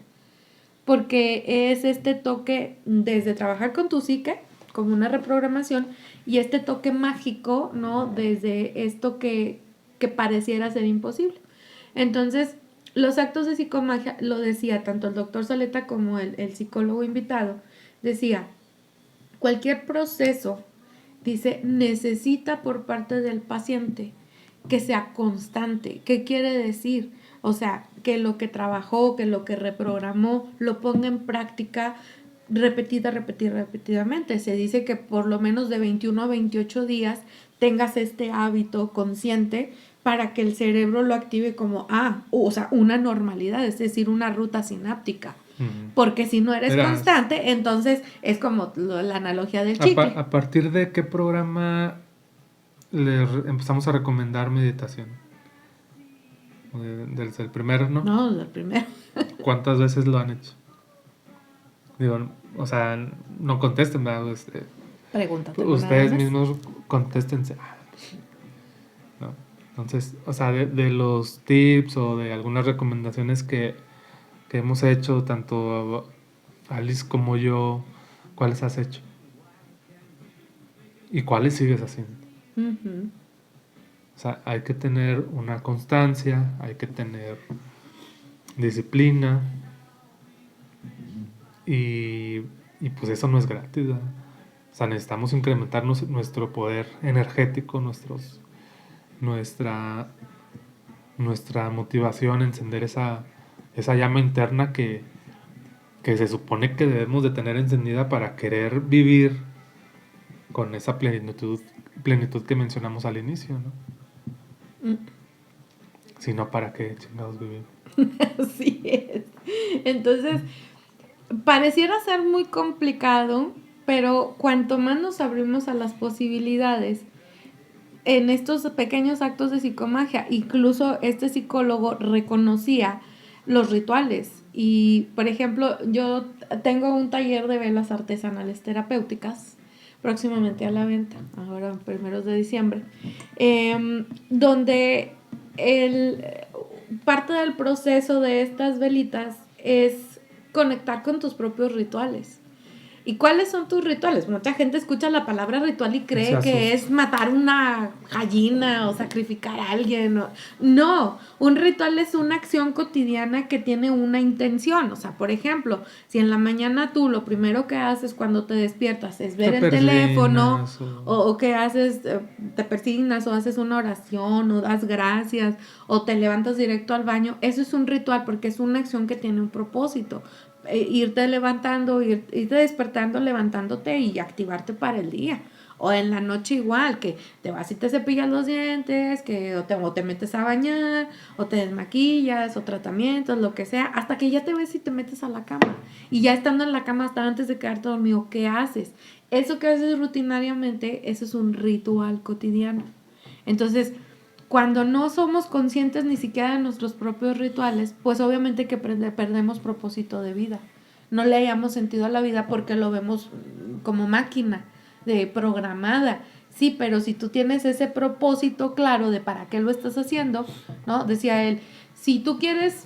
Porque es este toque desde trabajar con tu psique, como una reprogramación, y este toque mágico, ¿no? Desde esto que pareciera ser imposible. Entonces, los actos de psicomagia, lo decía tanto el doctor Saleta como el psicólogo invitado, decía, cualquier proceso, dice, necesita por parte del paciente que sea constante. ¿Qué quiere decir? O sea, que lo que trabajó, que lo que reprogramó, lo ponga en práctica repetidamente. Se dice que por lo menos de 21 a 28 días tengas este hábito consciente para que el cerebro lo active como, o sea, una normalidad, es decir, una ruta sináptica. Porque si no eres constante, entonces es como la analogía del chicle. ¿A partir de qué programa empezamos a recomendar meditación? Desde el primero, ¿no? No, desde el primero. ¿Cuántas veces lo han hecho? Digo, o sea, no contesten, ¿verdad? Pregúntate. Ustedes mismos contéstense. ¿No? Entonces, o sea, de los tips o de algunas recomendaciones que hemos hecho, tanto Alice como yo, ¿cuáles has hecho? ¿Y cuáles sigues haciendo? Uh-huh. O sea, hay que tener una constancia, hay que tener disciplina y pues eso no es gratis, ¿verdad? O sea, necesitamos incrementar nuestro poder energético, nuestra motivación, encender esa llama interna que se supone que debemos de tener encendida para querer vivir con esa plenitud que mencionamos al inicio, ¿no? Si no, ¿para qué chingados vivir? Así es. Entonces, pareciera ser muy complicado, pero cuanto más nos abrimos a las posibilidades en estos pequeños actos de psicomagia, incluso este psicólogo reconocía los rituales. Y, por ejemplo, yo tengo un taller de velas artesanales terapéuticas próximamente a la venta, ahora primeros de diciembre, donde parte del proceso de estas velitas es conectar con tus propios rituales. ¿Y cuáles son tus rituales? Mucha gente escucha la palabra ritual y cree que es matar una gallina o sacrificar a alguien. No, un ritual es una acción cotidiana que tiene una intención. O sea, por ejemplo, si en la mañana tú lo primero que haces cuando te despiertas es ver el teléfono o que haces, te persignas o haces una oración o das gracias o te levantas directo al baño, eso es un ritual porque es una acción que tiene un propósito. Irte levantando, irte despertando, levantándote y activarte para el día. O en la noche igual, que te vas y te cepillas los dientes, o te metes a bañar, o te desmaquillas, o tratamientos, lo que sea, hasta que ya te ves y te metes a la cama. Y ya estando en la cama hasta antes de quedarte dormido, ¿qué haces? Eso que haces rutinariamente, eso es un ritual cotidiano. Entonces, cuando no somos conscientes ni siquiera de nuestros propios rituales, pues obviamente que perdemos propósito de vida. No le hayamos sentido a la vida porque lo vemos como máquina programada. Sí, pero si tú tienes ese propósito claro de para qué lo estás haciendo, ¿no? Decía él, si tú quieres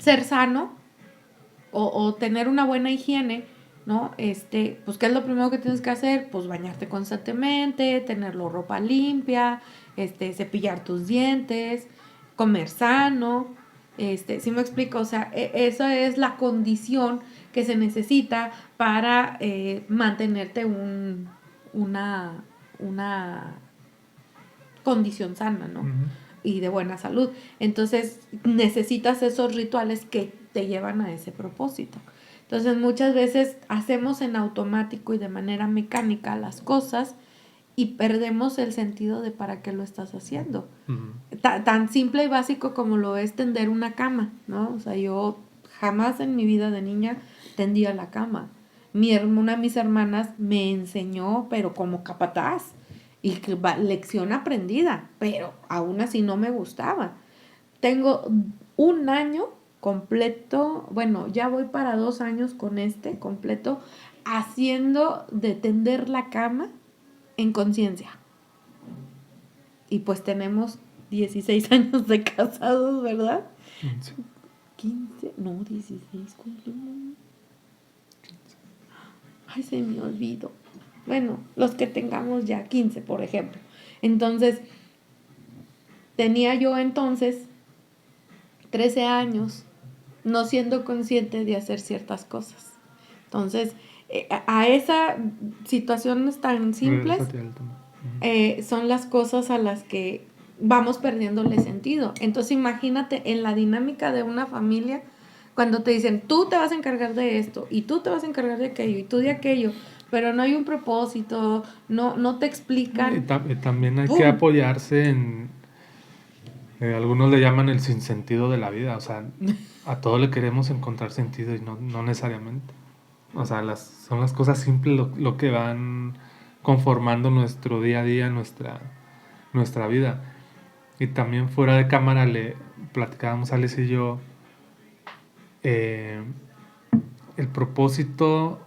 ser sano o tener una buena higiene, ¿no? Pues, ¿qué es lo primero que tienes que hacer? Pues bañarte constantemente, tener la ropa limpia, cepillar tus dientes, comer sano, ¿sí me explico? O sea, esa es la condición que se necesita para mantenerte una condición sana, ¿no? Ujú. Y de buena salud. Entonces necesitas esos rituales que te llevan a ese propósito. Entonces muchas veces hacemos en automático y de manera mecánica las cosas y perdemos el sentido de para qué lo estás haciendo. Ujú. Tan simple y básico como lo es tender una cama, ¿no? O sea, yo jamás en mi vida de niña tendía la cama. Una de mis hermanas me enseñó, pero como capataz, y lección aprendida, pero aún así no me gustaba. Tengo un año completo, bueno, ya voy para 2 años con completo, haciendo de tender la cama en conciencia. Y pues tenemos 16 años de casados, ¿verdad? Sí. 15, no, 16 cumplimos. Ay, se me olvidó. Bueno, los que tengamos ya 15, por ejemplo. Entonces, tenía yo entonces 13 años no siendo consciente de hacer ciertas cosas. Entonces, a esas situaciones tan simples Regrésate al tema. son las cosas a las que vamos perdiéndole sentido. Entonces, imagínate en la dinámica de una familia cuando te dicen, tú te vas a encargar de esto, y tú te vas a encargar de aquello, y tú de aquello, pero no hay un propósito, no te explican. Y también hay que ¡Pum! apoyarse en, algunos le llaman el sinsentido de la vida, o sea, a todo le queremos encontrar sentido y no necesariamente. O sea, son las cosas simples lo que van conformando nuestro día a día, nuestra vida. Y también fuera de cámara le platicábamos Alex y yo, eh, el propósito,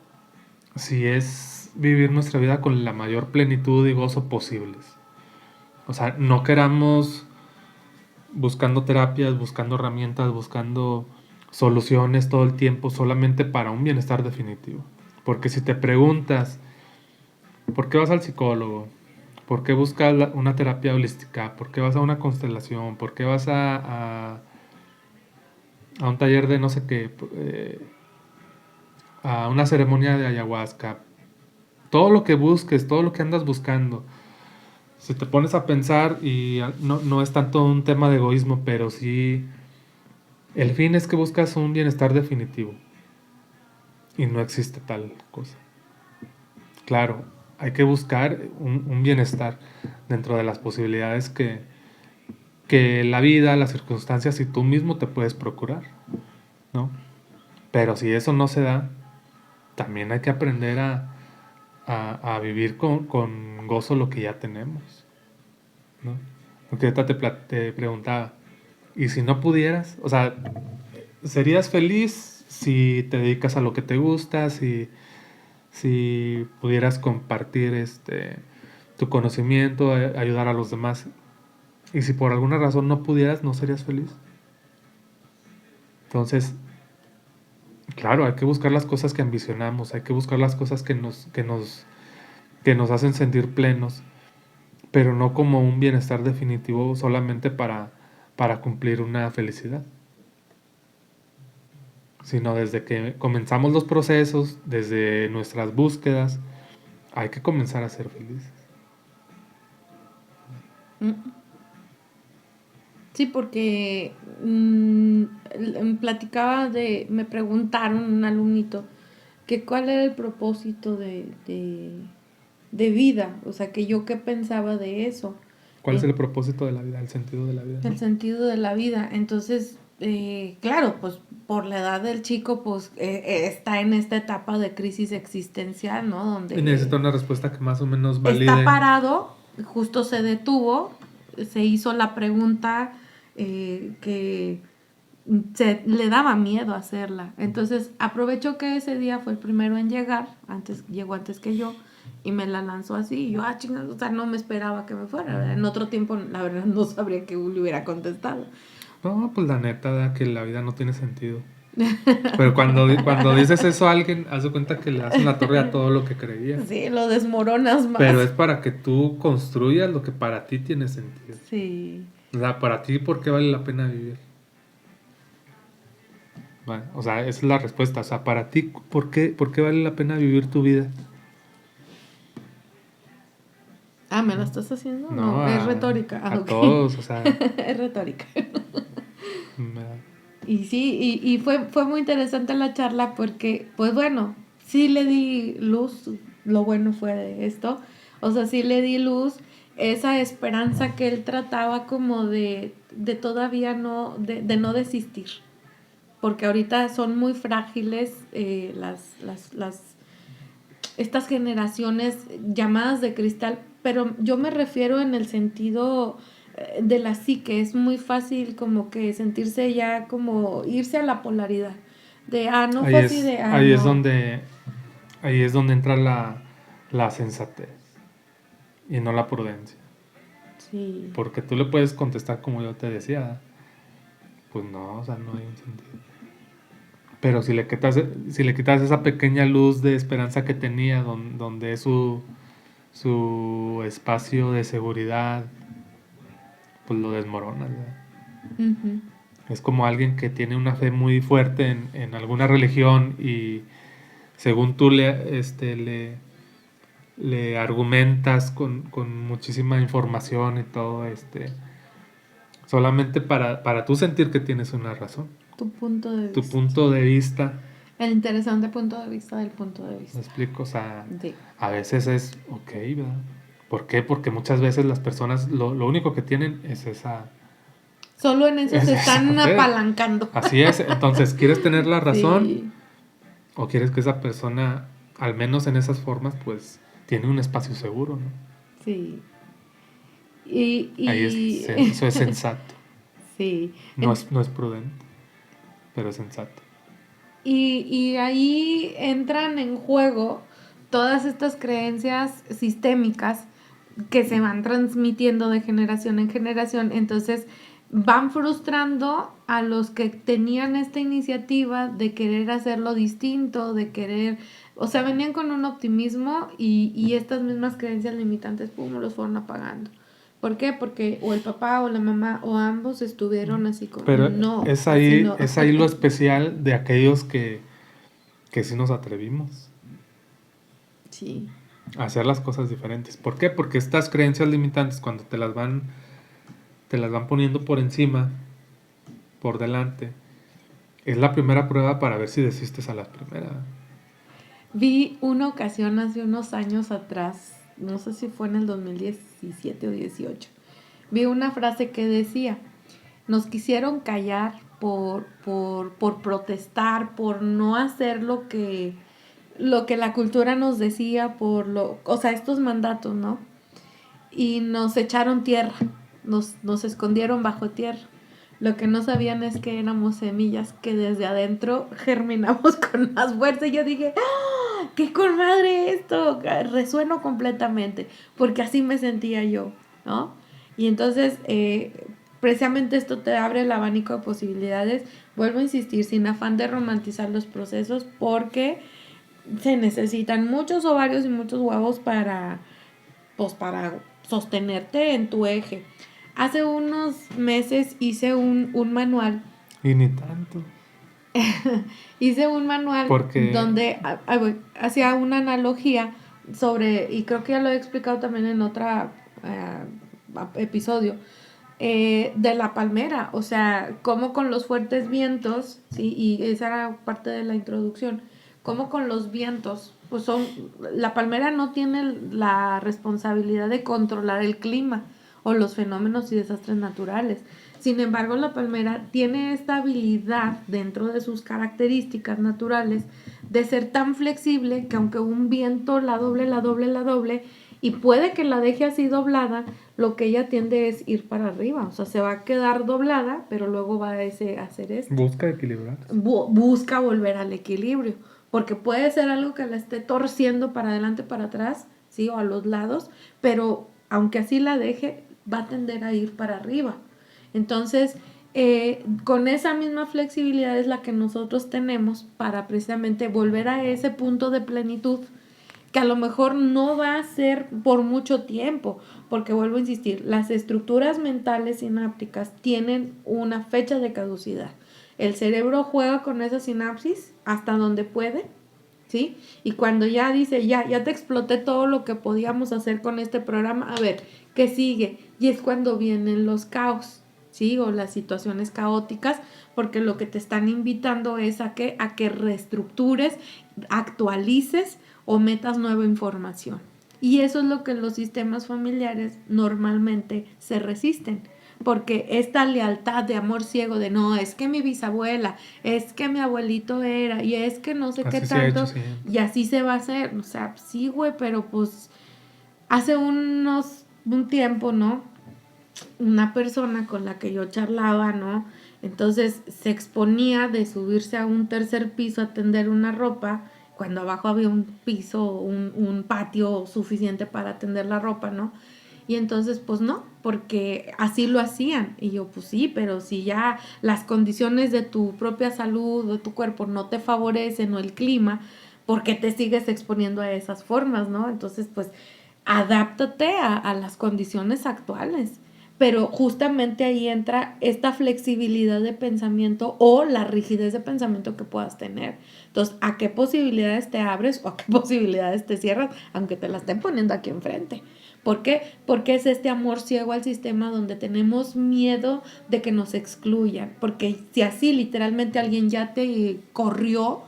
si es vivir nuestra vida con la mayor plenitud y gozo posibles. O sea, no queramos buscando terapias, buscando herramientas, buscando soluciones todo el tiempo solamente para un bienestar definitivo. Porque si te preguntas, ¿por qué vas al psicólogo? ¿Por qué buscas una terapia holística? ¿Por qué vas a una constelación? ¿Por qué vas a un taller de no sé qué? A una ceremonia de ayahuasca? Todo lo que busques, todo lo que andas buscando. Si te pones a pensar, y no es tanto un tema de egoísmo, pero sí, el fin es que buscas un bienestar definitivo. Y no existe tal cosa. Claro, hay que buscar un bienestar dentro de las posibilidades que la vida, las circunstancias y tú mismo te puedes procurar, ¿no? Pero si eso no se da, también hay que aprender a vivir con gozo lo que ya tenemos, ¿no? Porque ahorita te preguntaba, ¿y si no pudieras? O sea, ¿serías feliz si te dedicas a lo que te gusta, si pudieras compartir tu conocimiento, ayudar a los demás? Y si por alguna razón no pudieras, ¿no serías feliz? Entonces, claro, hay que buscar las cosas que ambicionamos, hay que buscar las cosas que nos hacen sentir plenos, pero no como un bienestar definitivo solamente para cumplir una felicidad, sino desde que comenzamos los procesos, desde nuestras búsquedas, hay que comenzar a ser felices. Sí, porque me preguntaron un alumnito que cuál era el propósito de vida, o sea, que yo qué pensaba de eso, ¿Cuál es el propósito de la vida, el sentido de la vida, el no? sentido de la vida. Entonces, claro, pues por la edad del chico, pues está en esta etapa de crisis existencial, ¿no? Y Donde necesita una respuesta que más o menos está valide. parado, justo se detuvo, se hizo la pregunta que le daba miedo hacerla. Entonces aprovechó que ese día fue el primero en llegar, llegó antes que yo, y me la lanzó así. Y yo, chingados, o sea, no me esperaba que me fuera. ¿Verdad? En otro tiempo, la verdad, no sabría que le hubiera contestado. No, pues la neta, que la vida no tiene sentido. Pero cuando dices eso a alguien, haz de cuenta que le hacen la torre a todo lo que creía. Sí, lo desmoronas más. Pero es para que tú construyas lo que para ti tiene sentido. Sí. O sea, para ti, ¿por qué vale la pena vivir? Bueno, o sea, esa es la respuesta. O sea, para ti, por qué vale la pena vivir tu vida? Ah, ¿me la estás haciendo? No, No, es retórica. Ah, a ok. todos, o sea, Es retórica. Y sí, y fue muy interesante la charla porque, pues bueno, sí le di luz, lo bueno fue de esto, o sea, sí le di luz, esa esperanza que él trataba como de todavía no, de no desistir, porque ahorita son muy frágiles estas generaciones llamadas de cristal, pero yo me refiero en el sentido de la psique, es muy fácil como que sentirse ya como irse a la polaridad, de no fue así, de ahí es no. ahí es donde entra la sensatez y no la prudencia. Sí. Porque tú le puedes contestar como yo te decía, pues no, o sea, no hay un sentido. Pero si le quitas esa pequeña luz de esperanza que tenía, donde es su espacio de seguridad, pues lo desmoronas, ¿verdad? Ujú. Es como alguien que tiene una fe muy fuerte en alguna religión y según tú le argumentas con muchísima información y todo, solamente para tú sentir que tienes una razón. Tu punto de Tu vista. punto de vista, El interesante punto de vista del punto de ¿me vista. explico? O sea, Sí. a veces es ok, ¿verdad? ¿Por qué? Porque muchas veces las personas lo único que tienen es Solo en eso es se esa están fe. apalancando. Así es. Entonces, ¿quieres tener la razón Sí, o quieres que esa persona, al menos en esas formas, pues tiene un espacio seguro, ¿no? sí. Eso es sensato. Sí. No es prudente, pero es sensato. Y ahí entran en juego todas estas creencias sistémicas que se van transmitiendo de generación en generación. Entonces van frustrando a los que tenían esta iniciativa de querer hacerlo distinto, de querer, o sea, venían con un optimismo y estas mismas creencias limitantes, pum, los fueron apagando. ¿Por qué? Porque o el papá o la mamá o ambos estuvieron así como, Pero no, así no. es ahí lo especial de aquellos que sí nos atrevimos Sí. a hacer las cosas diferentes. ¿Por qué? Porque estas creencias limitantes, cuando te las van poniendo por encima, por delante, es la primera prueba para ver si desistes a la primera. Vi una ocasión hace unos años atrás, no sé si fue en el 2017 o 18, vi una frase que decía, nos quisieron callar por protestar, por no hacer lo que la cultura nos decía, o sea, estos mandatos, ¿no? Y nos echaron tierra, nos escondieron bajo tierra. Lo que no sabían es que éramos semillas que desde adentro germinamos con más fuerza. Y yo dije, ¡ah! ¡Qué con madre esto! Resueno completamente, porque así me sentía yo, ¿no? Y entonces, precisamente esto te abre el abanico de posibilidades. Vuelvo a insistir, sin afán de romantizar los procesos, porque se necesitan muchos ovarios y muchos huevos pues para sostenerte en tu eje. Hace unos meses hice un manual. Y ni tanto. Hice un manual Porque, donde hacía una analogía sobre, y creo que ya lo he explicado también en otro episodio, de la palmera, o sea, cómo con los fuertes vientos, ¿sí? Y esa era parte de la introducción, cómo con los vientos, pues la palmera no tiene la responsabilidad de controlar el clima o los fenómenos y desastres naturales. Sin embargo, la palmera tiene esta habilidad dentro de sus características naturales de ser tan flexible que aunque un viento la doble, y puede que la deje así doblada, lo que ella tiende es ir para arriba, o sea, se va a quedar doblada, pero luego va a hacer esto. busca equilibrar. Busca volver al equilibrio, porque puede ser algo que la esté torciendo para adelante, para atrás, ¿sí? O a los lados, pero aunque así la deje, va a tender a ir para arriba. Entonces, con esa misma flexibilidad es la que nosotros tenemos para precisamente volver a ese punto de plenitud, que a lo mejor no va a ser por mucho tiempo, porque vuelvo a insistir, las estructuras mentales sinápticas tienen una fecha de caducidad. El cerebro juega con esa sinapsis hasta donde puede, ¿sí? Y cuando ya dice, ya te exploté todo lo que podíamos hacer con este programa, a ver, ¿qué sigue? Y es cuando vienen los caos, ¿sí? O las situaciones caóticas, porque lo que te están invitando es a que reestructures, actualices o metas nueva información. Y eso es lo que los sistemas familiares normalmente se resisten. Porque esta lealtad de amor ciego de no, es que mi bisabuela, es que mi abuelito era, y es que no sé qué Así se ha hecho tanto, siempre. y así se va a hacer. O sea, sí, güey, pero pues hace un tiempo, ¿no? Una persona con la que yo charlaba, ¿no? Entonces se exponía de subirse a un tercer piso a tender una ropa, cuando abajo había un piso, un patio suficiente para tender la ropa, ¿no? Y entonces, pues no, porque así lo hacían. Y yo, pues sí, pero si ya las condiciones de tu propia salud o tu cuerpo no te favorecen o el clima, ¿por qué te sigues exponiendo a esas formas, no? Entonces, pues, adáptate a las condiciones actuales. Pero justamente ahí entra esta flexibilidad de pensamiento o la rigidez de pensamiento que puedas tener. Entonces, ¿a qué posibilidades te abres o a qué posibilidades te cierras, aunque te la estén poniendo aquí enfrente? ¿Por qué? Porque es este amor ciego al sistema donde tenemos miedo de que nos excluyan. Porque si así literalmente alguien ya te corrió,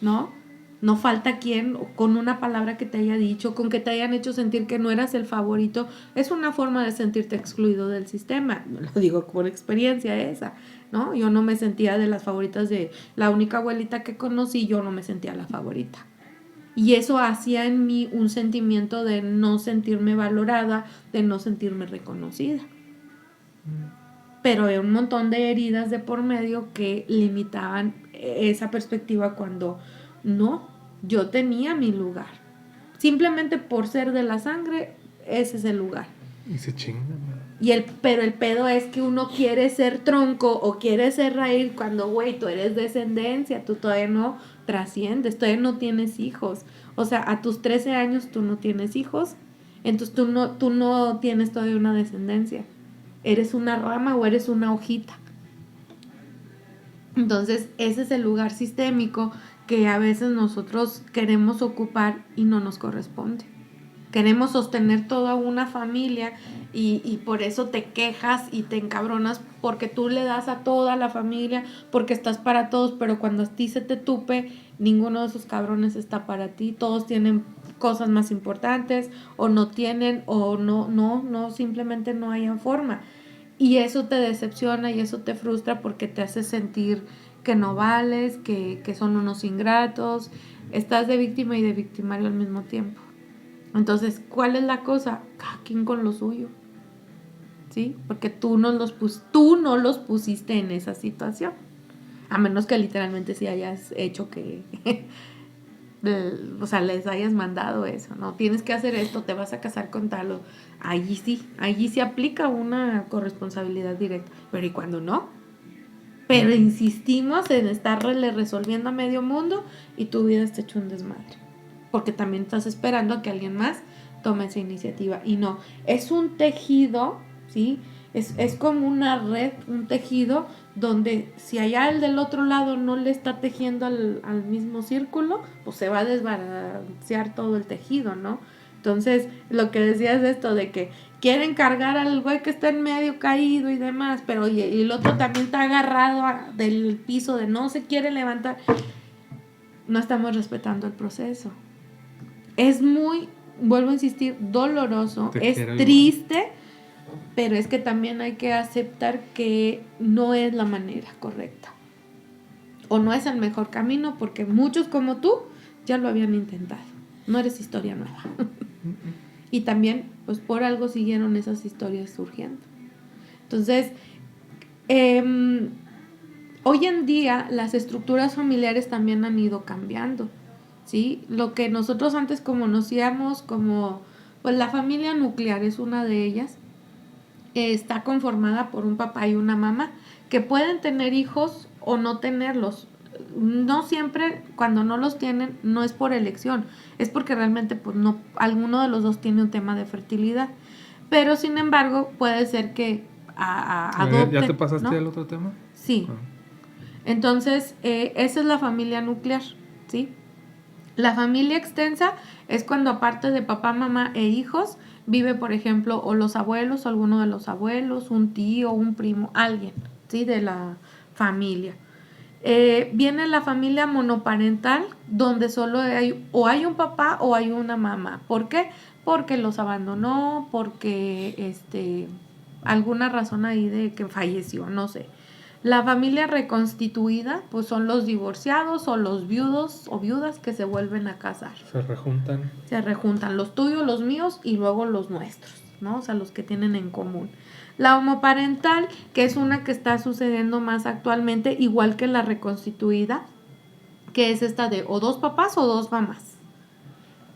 ¿no? No falta quien con una palabra que te haya dicho, con que te hayan hecho sentir que no eras el favorito, es una forma de sentirte excluido del sistema. Lo digo por experiencia esa, ¿no? Yo no me sentía de las favoritas de la única abuelita que conocí, yo no me sentía la favorita. Y eso hacía en mí un sentimiento de no sentirme valorada, de no sentirme reconocida. Pero hay un montón de heridas de por medio que limitaban esa perspectiva cuando no, yo tenía mi lugar. Simplemente por ser de la sangre, ese es el lugar. Y se chingan. Pero el pedo es que uno quiere ser tronco o quiere ser raíz cuando, güey, tú eres descendencia, tú todavía no trasciendes, todavía no tienes hijos. O sea, a tus 13 años tú no tienes hijos, entonces tú no tienes todavía una descendencia. Eres una rama o eres una hojita. Entonces, ese es el lugar sistémico que a veces nosotros queremos ocupar y no nos corresponde. Queremos sostener toda una familia y por eso te quejas y te encabronas porque tú le das a toda la familia, porque estás para todos, pero cuando a ti se te tupe, ninguno de esos cabrones está para ti, todos tienen cosas más importantes o no tienen o no, simplemente no hayan forma. Y eso te decepciona y eso te frustra porque te hace sentir que no vales, que son unos ingratos, estás de víctima y de victimario al mismo tiempo. Entonces, ¿cuál es la cosa? Cada quien con lo suyo, ¿sí? Porque tú no los pusiste en esa situación. A menos que literalmente sí hayas hecho que, o sea, les hayas mandado eso, ¿no? Tienes que hacer esto, te vas a casar con tal. Allí sí aplica una corresponsabilidad directa. Pero ¿y cuando no? Pero insistimos en estarle resolviendo a medio mundo y tu vida está hecho un desmadre. Porque también estás esperando a que alguien más tome esa iniciativa. Y no, es un tejido, ¿sí? Es como una red, un tejido, donde si allá el del otro lado no le está tejiendo al mismo círculo, pues se va a desbalancear todo el tejido, ¿no? Entonces, lo que decías de esto, de que quieren cargar al güey que está en medio caído y demás, pero oye, y el otro también está agarrado del piso de no se quiere levantar, no estamos respetando el proceso. Es muy, vuelvo a insistir, doloroso, es triste, pero es que también hay que aceptar que no es la manera correcta o no es el mejor camino porque muchos como tú ya lo habían intentado. No eres historia nueva. Y también, pues por algo siguieron esas historias surgiendo. Entonces, hoy en día las estructuras familiares también han ido cambiando, ¿sí? Lo que nosotros antes conocíamos como, pues la familia nuclear es una de ellas, está conformada por un papá y una mamá, que pueden tener hijos o no tenerlos. No siempre, cuando no los tienen, no es por elección, es porque realmente pues no, alguno de los dos tiene un tema de fertilidad. Pero sin embargo, puede ser que adopten, ¿Ya te pasaste ¿no? al otro tema? Sí. Ah. Entonces, esa es la familia nuclear, ¿sí? La familia extensa es cuando aparte de papá, mamá e hijos, vive, por ejemplo, o los abuelos, o alguno de los abuelos, un tío, un primo, alguien, ¿sí? De la familia. Viene la familia monoparental, donde solo hay un papá o hay una mamá. ¿Por qué? Porque los abandonó, porque alguna razón ahí de que falleció, no sé. La familia reconstituida, pues son los divorciados o los viudos o viudas que se vuelven a casar. Se rejuntan. Se rejuntan los tuyos, los míos y luego los nuestros, ¿no? O sea, los que tienen en común. La homoparental, que es una que está sucediendo más actualmente, igual que la reconstituida, que es esta de o dos papás o dos mamás.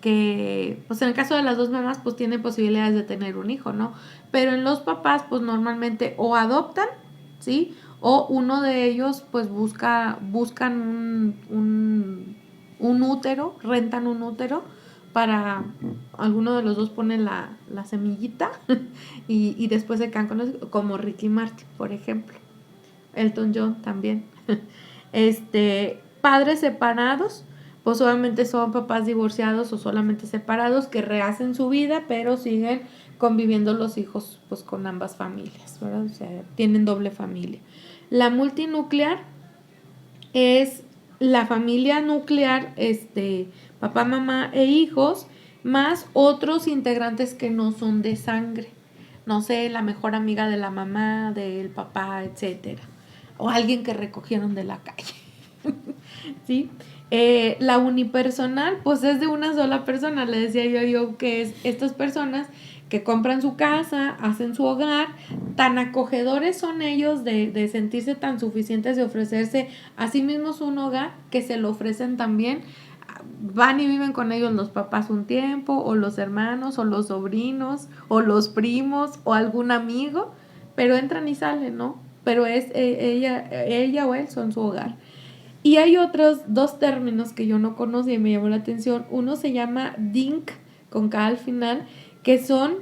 Que, pues en el caso de las dos mamás, pues tienen posibilidades de tener un hijo, ¿no? Pero en los papás, pues normalmente o adoptan, ¿sí? O uno de ellos, pues buscan un útero, rentan un útero para alguno de los dos pone la semillita y después se quedan con los, como Ricky Martin, por ejemplo. Elton John también. Padres separados, pues obviamente son papás divorciados o solamente separados que rehacen su vida, pero siguen conviviendo los hijos pues con ambas familias, ¿verdad? O sea, tienen doble familia. La multinuclear es la familia nuclear, papá, mamá e hijos, más otros integrantes que no son de sangre. No sé, la mejor amiga de la mamá, del papá, etcétera. O alguien que recogieron de la calle. ¿Sí? La unipersonal, pues es de una sola persona. Le decía yo que es estas personas que compran su casa, hacen su hogar, tan acogedores son ellos de sentirse tan suficientes de ofrecerse a sí mismos un hogar, que se lo ofrecen también. Van y viven con ellos los papás un tiempo, o los hermanos, o los sobrinos, o los primos, o algún amigo, pero entran y salen, ¿no? Pero es ella o él son su hogar. Y hay otros dos términos que yo no conocía y me llamó la atención. Uno se llama DINK, con K al final, que son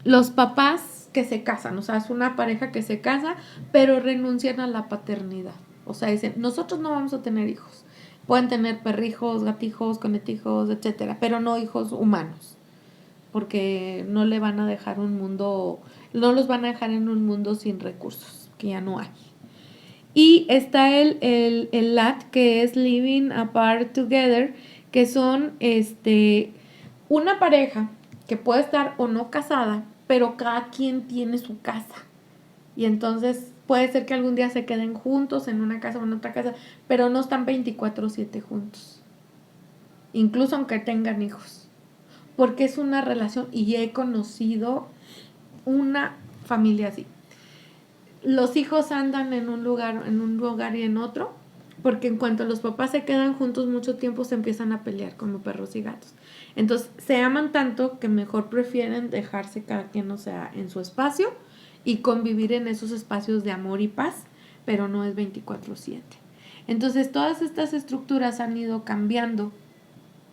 los papás que se casan. O sea, es una pareja que se casa, pero renuncian a la paternidad. O sea, dicen, nosotros no vamos a tener hijos. Pueden tener perrijos, gatijos, conetijos, etcétera, pero no hijos humanos. Porque no le van a dejar un mundo, no los van a dejar en un mundo sin recursos, que ya no hay. Y está el LAT, que es Living Apart Together, que son una pareja que puede estar o no casada, pero cada quien tiene su casa. Y entonces puede ser que algún día se queden juntos en una casa o en otra casa, pero no están 24/7 juntos. Incluso aunque tengan hijos. Porque es una relación, y he conocido una familia así. Los hijos andan en un lugar y en otro, porque en cuanto los papás se quedan juntos mucho tiempo se empiezan a pelear como perros y gatos. Entonces se aman tanto que mejor prefieren dejarse cada quien, o sea, en su espacio y convivir en esos espacios de amor y paz, pero no es 24/7. Entonces todas estas estructuras han ido cambiando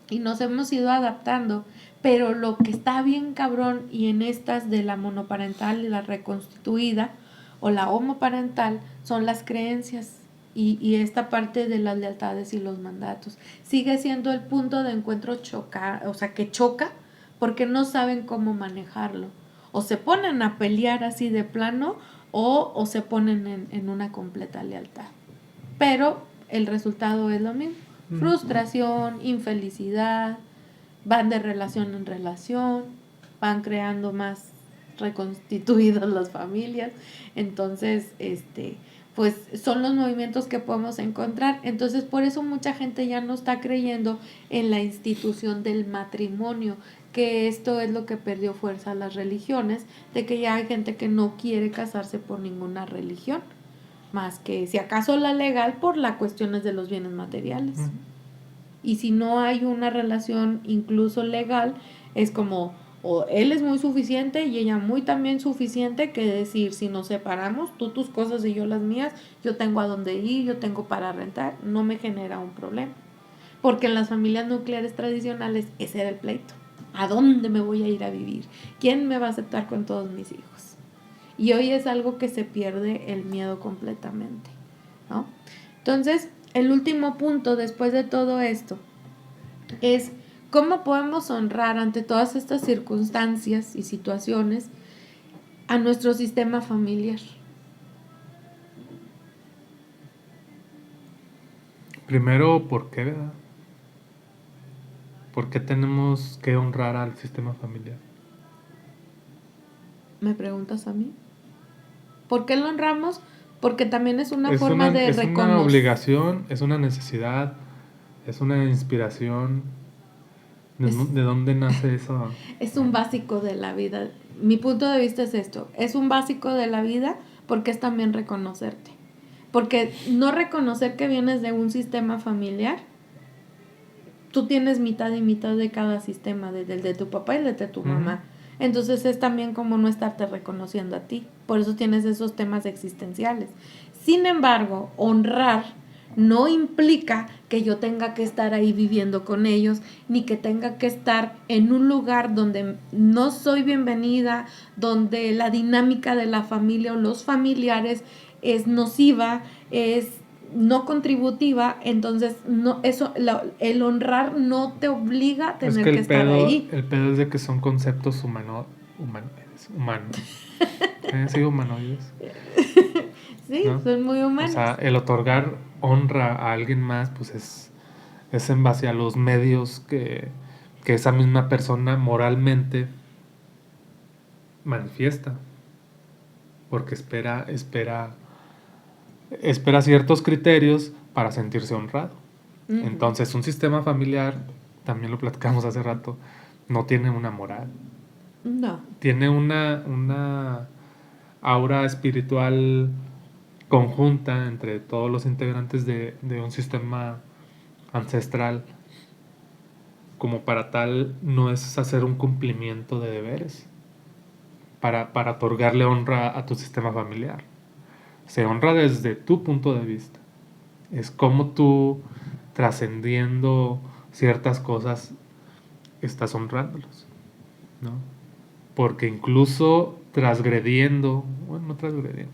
y nos hemos ido adaptando, pero lo que está bien cabrón, y en estas de la monoparental y la reconstituida o la homoparental, son las creencias y esta parte de las lealtades y los mandatos. Sigue siendo el punto de encuentro o sea, que choca porque no saben cómo manejarlo. O se ponen a pelear así de plano o se ponen en una completa lealtad. Pero el resultado es lo mismo. Frustración, infelicidad, van de relación en relación, van creando más reconstituidas las familias. Entonces, pues son los movimientos que podemos encontrar. Entonces, por eso mucha gente ya no está creyendo en la institución del matrimonio, que esto es lo que perdió fuerza a las religiones, de que ya hay gente que no quiere casarse por ninguna religión, más que si acaso la legal por las cuestiones de los bienes materiales. Y si no hay una relación incluso legal, es como O él es muy suficiente y ella muy también suficiente, que decir, si nos separamos, tú tus cosas y yo las mías, yo tengo a dónde ir, yo tengo para rentar, no me genera un problema. Porque en las familias nucleares tradicionales ese era el pleito. ¿A dónde me voy a ir a vivir? ¿Quién me va a aceptar con todos mis hijos? Y hoy es algo que se pierde el miedo completamente, ¿no? Entonces, el último punto después de todo esto es cómo podemos honrar ante todas estas circunstancias y situaciones a nuestro sistema familiar. Primero, ¿por qué, verdad? ¿Por qué tenemos que honrar al sistema familiar? ¿Me preguntas a mí? ¿Por qué lo honramos? Porque también es una forma de Es una reconocer. obligación, es una necesidad, es una inspiración. ¿De dónde nace eso? Es un básico de la vida. Mi punto de vista es esto. Es un básico de la vida porque es también reconocerte. Porque no reconocer que vienes de un sistema familiar, tú tienes mitad y mitad de cada sistema, desde el de tu papá y el de tu mamá. Entonces es también como no estarte reconociendo a ti. Por eso tienes esos temas existenciales. Sin embargo, honrar no implica que yo tenga que estar ahí viviendo con ellos, ni que tenga que estar en un lugar donde no soy bienvenida, donde la dinámica de la familia o los familiares es nociva, es no contributiva. Entonces no, eso, el honrar no te obliga a Es tener que que estar ahí. el pedo es de que son conceptos humanos. Sí, humanoides, Sí, ¿no? son muy O humanos. sea, el otorgar honra a alguien más, pues es en base a los medios que esa misma persona moralmente manifiesta. Porque espera ciertos criterios para sentirse honrado. Ujú. Entonces, un sistema familiar, también lo platicamos hace rato, no tiene una moral. No. Tiene una aura espiritual conjunta entre todos los integrantes de un sistema ancestral. Como para tal, no es hacer un cumplimiento de deberes para otorgarle honra a tu sistema familiar. Se honra desde tu punto de vista. Es como tú, trascendiendo ciertas cosas, estás honrándolos, ¿no? Porque incluso transgrediendo, bueno, no transgrediendo,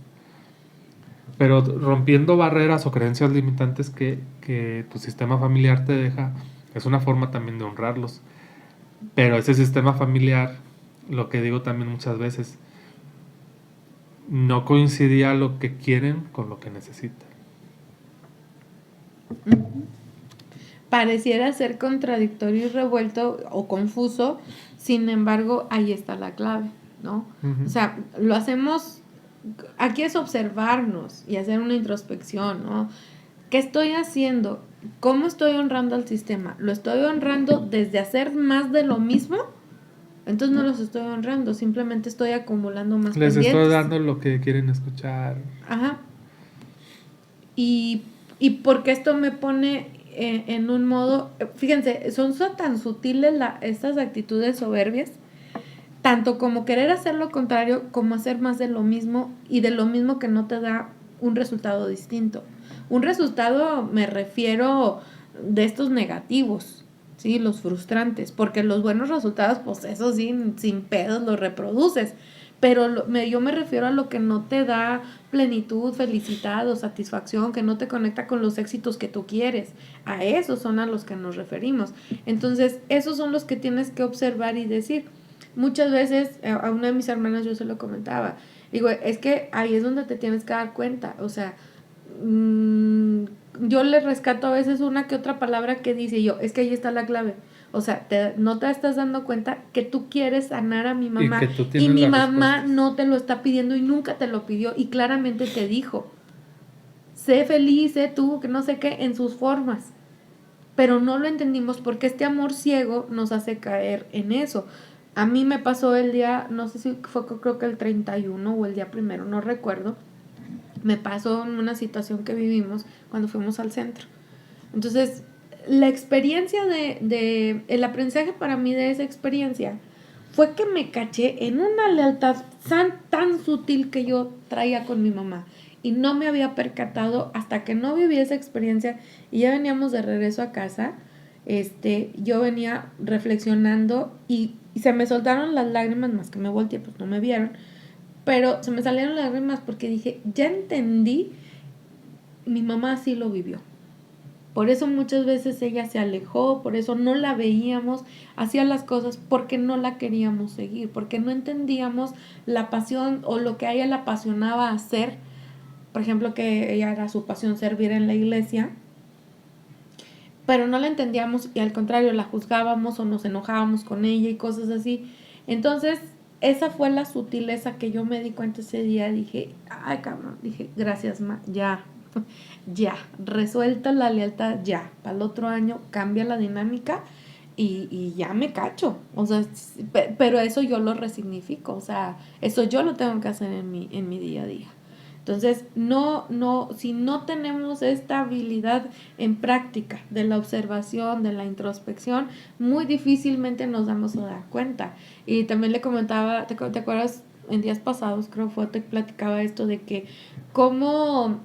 pero rompiendo barreras o creencias limitantes que tu sistema familiar te deja, es una forma también de honrarlos. Pero ese sistema familiar, lo que digo también muchas veces, no coincidía lo que quieren con lo que necesitan. Pareciera ser contradictorio y revuelto o confuso, sin embargo, ahí está la clave, ¿no? O sea, lo hacemos, aquí es observarnos y hacer una introspección, ¿no? ¿Qué estoy haciendo? ¿Cómo estoy honrando al sistema? ¿Lo estoy honrando desde hacer más de lo mismo? Entonces no los estoy honrando, simplemente estoy acumulando más Les pendientes. estoy dando lo que quieren escuchar. Ajá. Y porque esto me pone en un modo, fíjense, son tan sutiles estas actitudes soberbias, tanto como querer hacer lo contrario, como hacer más de lo mismo y de lo mismo que no te da un resultado distinto. Un resultado me refiero de estos negativos, ¿sí? Los frustrantes, porque los buenos resultados, pues eso sí, sin pedos los reproduces. Pero yo me refiero a lo que no te da plenitud, felicidad o satisfacción, que no te conecta con los éxitos que tú quieres. A esos son a los que nos referimos. Entonces, esos son los que tienes que observar y decir. Muchas veces, a una de mis hermanas yo se lo comentaba, digo, es que ahí es donde te tienes que dar cuenta. O sea, yo le rescato a veces una que otra palabra que dice yo, es que ahí está la clave. O sea, no te estás dando cuenta que tú quieres sanar a mi mamá Y que tú y tienes mi las mamá respuestas. no te lo está pidiendo y nunca te lo pidió y claramente te dijo, sé feliz, sé tú, que no sé qué, en sus formas. Pero no lo entendimos porque este amor ciego nos hace caer en eso. A mí me pasó el día, no sé si fue, creo que el 31 o el día primero, no recuerdo. Me pasó en una situación que vivimos cuando fuimos al centro. Entonces, la experiencia el aprendizaje para mí de esa experiencia fue que me caché en una lealtad tan sutil que yo traía con mi mamá. Y no me había percatado hasta que no viví esa experiencia y ya veníamos de regreso a casa. Yo venía reflexionando y se me soltaron las lágrimas, más que me volteé, pues no me vieron, pero se me salieron las lágrimas porque dije, ya entendí, mi mamá así lo vivió. Por eso muchas veces ella se alejó, por eso no la veíamos, hacía las cosas porque no la queríamos seguir, porque no entendíamos la pasión o lo que a ella le apasionaba hacer. Por ejemplo, que ella era su pasión servir en la iglesia, pero no la entendíamos y al contrario la juzgábamos o nos enojábamos con ella y cosas así. Entonces, esa fue la sutileza que yo me di cuenta ese día. Dije, ay cabrón, dije, gracias, ma, ya, ya, resuelta la lealtad, ya, para el otro año cambia la dinámica y ya me cacho. O sea, pero eso yo lo resignifico, o sea, eso yo lo tengo que hacer en mi día a día. Entonces, si no tenemos esta habilidad en práctica de la observación, de la introspección, muy difícilmente nos damos a dar cuenta. Y también le comentaba, ¿te acuerdas? En días pasados, creo fue, te platicaba esto de que cómo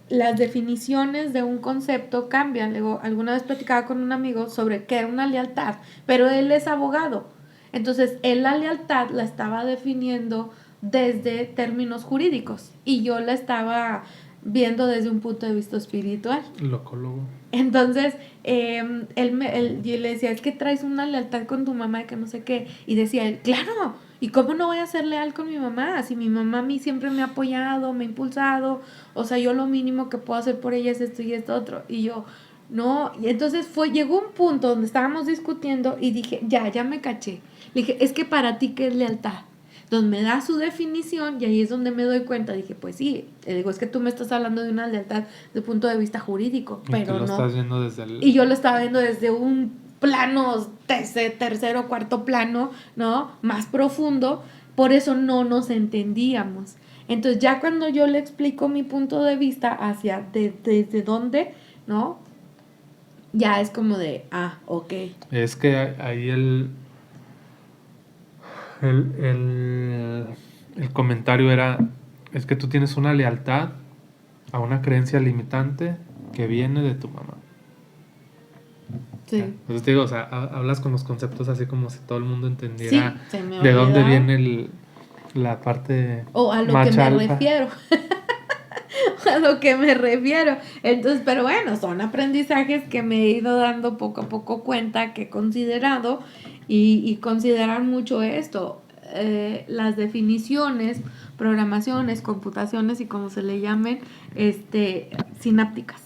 las definiciones de un concepto cambian. Luego, alguna vez platicaba con un amigo sobre qué era una lealtad, pero él es abogado. Entonces, él la lealtad la estaba definiendo desde términos jurídicos y yo la estaba viendo desde un punto de vista espiritual. Locólogo. Entonces, yo le decía, es que traes una lealtad con tu mamá, que no sé qué. Y decía él, claro, ¿y cómo no voy a ser leal con mi mamá? Si mi mamá a mí siempre me ha apoyado, me ha impulsado, o sea, yo lo mínimo que puedo hacer por ella es esto y esto otro. Y yo, no, y entonces llegó un punto donde estábamos discutiendo y dije, ya me caché. Le dije, es que para ti, ¿qué es lealtad? Entonces me da su definición y ahí es donde me doy cuenta. Dije, pues sí, le digo, es que tú me estás hablando de una lealtad desde el punto de vista jurídico, Y pero tú lo no. estás viendo desde el... Y yo lo estaba viendo desde un plano, tercero, cuarto plano, ¿no? Más profundo, por eso no nos entendíamos. Entonces ya cuando yo le explico mi punto de vista hacia desde dónde, ¿no? Ya es como de, ok. Es que ahí el comentario era, es que tú tienes una lealtad a una creencia limitante que viene de tu mamá. Sí. Entonces te digo, o sea, hablas con los conceptos así como si todo el mundo entendiera Sí, se me de dónde olvidaba. viene la parte O a lo que macha me alfa. refiero. A lo que me refiero. Entonces, pero bueno, son aprendizajes que me he ido dando poco a poco cuenta, que he considerado y considerar mucho esto. Las definiciones, programaciones, computaciones y como se le llamen, sinápticas.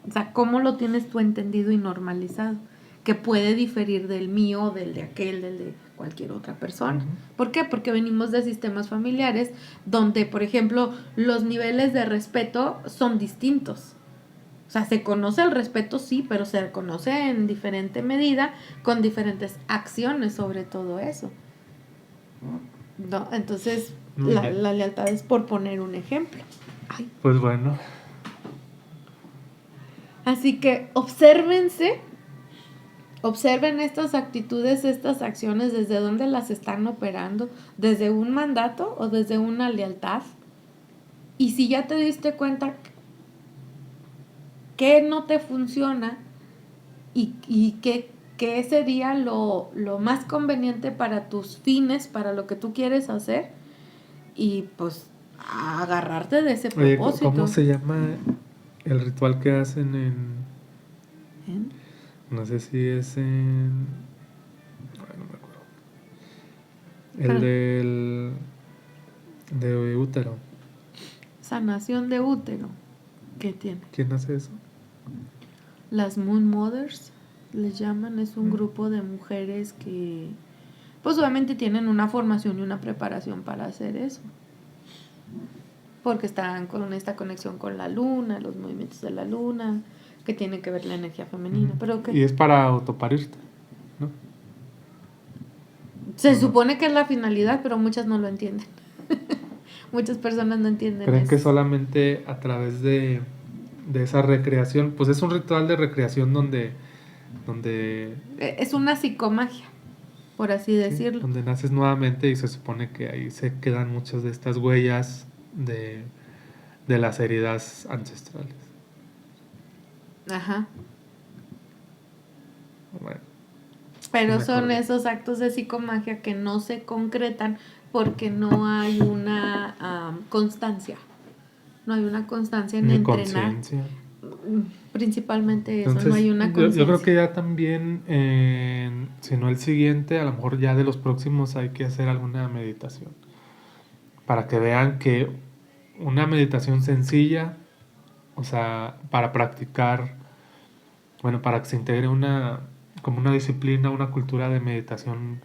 O sea, cómo lo tienes tú entendido y normalizado, que puede diferir del mío, del de aquel, del de cualquier otra persona. Ujú. ¿Por qué? Porque venimos de sistemas familiares donde, por ejemplo, los niveles de respeto son distintos. O sea, se conoce el respeto, sí, pero se conoce en diferente medida, con diferentes acciones sobre todo eso. ¿No? Entonces, Muy bien. la lealtad es por poner un ejemplo. Ay. Pues bueno, Así que obsérvense, observen estas actitudes, estas acciones, desde dónde las están operando, desde un mandato o desde una lealtad. Y si ya te diste cuenta que no te funciona y qué sería lo más conveniente para tus fines, para lo que tú quieres hacer, y pues agarrarte de ese oye, propósito. ¿cómo se llama el ritual que hacen ¿Eh? no sé si es en... ay, no me acuerdo. Pero- El de útero. Sanación de útero. ¿Qué tiene? ¿Quién hace eso? Las Moon Mothers les llaman, es un grupo de mujeres que pues obviamente tienen una formación y una preparación para hacer eso. Porque están con esta conexión con la luna, los movimientos de la luna, que tienen que ver la energía femenina. Pero que Y es para autoparirte, ¿no? se supone que es la finalidad, pero muchas no lo entienden. Muchas personas no entienden Creen eso. que solamente a través de esa recreación, pues es un ritual de recreación donde Es una psicomagia. por así Sí, decirlo. donde naces nuevamente y se supone que ahí se quedan muchas de estas huellas de las heridas ancestrales. Ajá. Bueno, sí Pero me son acordé. esos actos de psicomagia que no se concretan porque no hay una constancia. No hay una constancia en Ni entrenar. conciencia. Principalmente eso, no hay Entonces, una yo creo conciencia. que ya también, si no el siguiente, a lo mejor ya de los próximos hay que hacer alguna meditación. Para que vean que una meditación sencilla, o sea, para practicar, bueno, para que se integre como una disciplina, una cultura de meditación,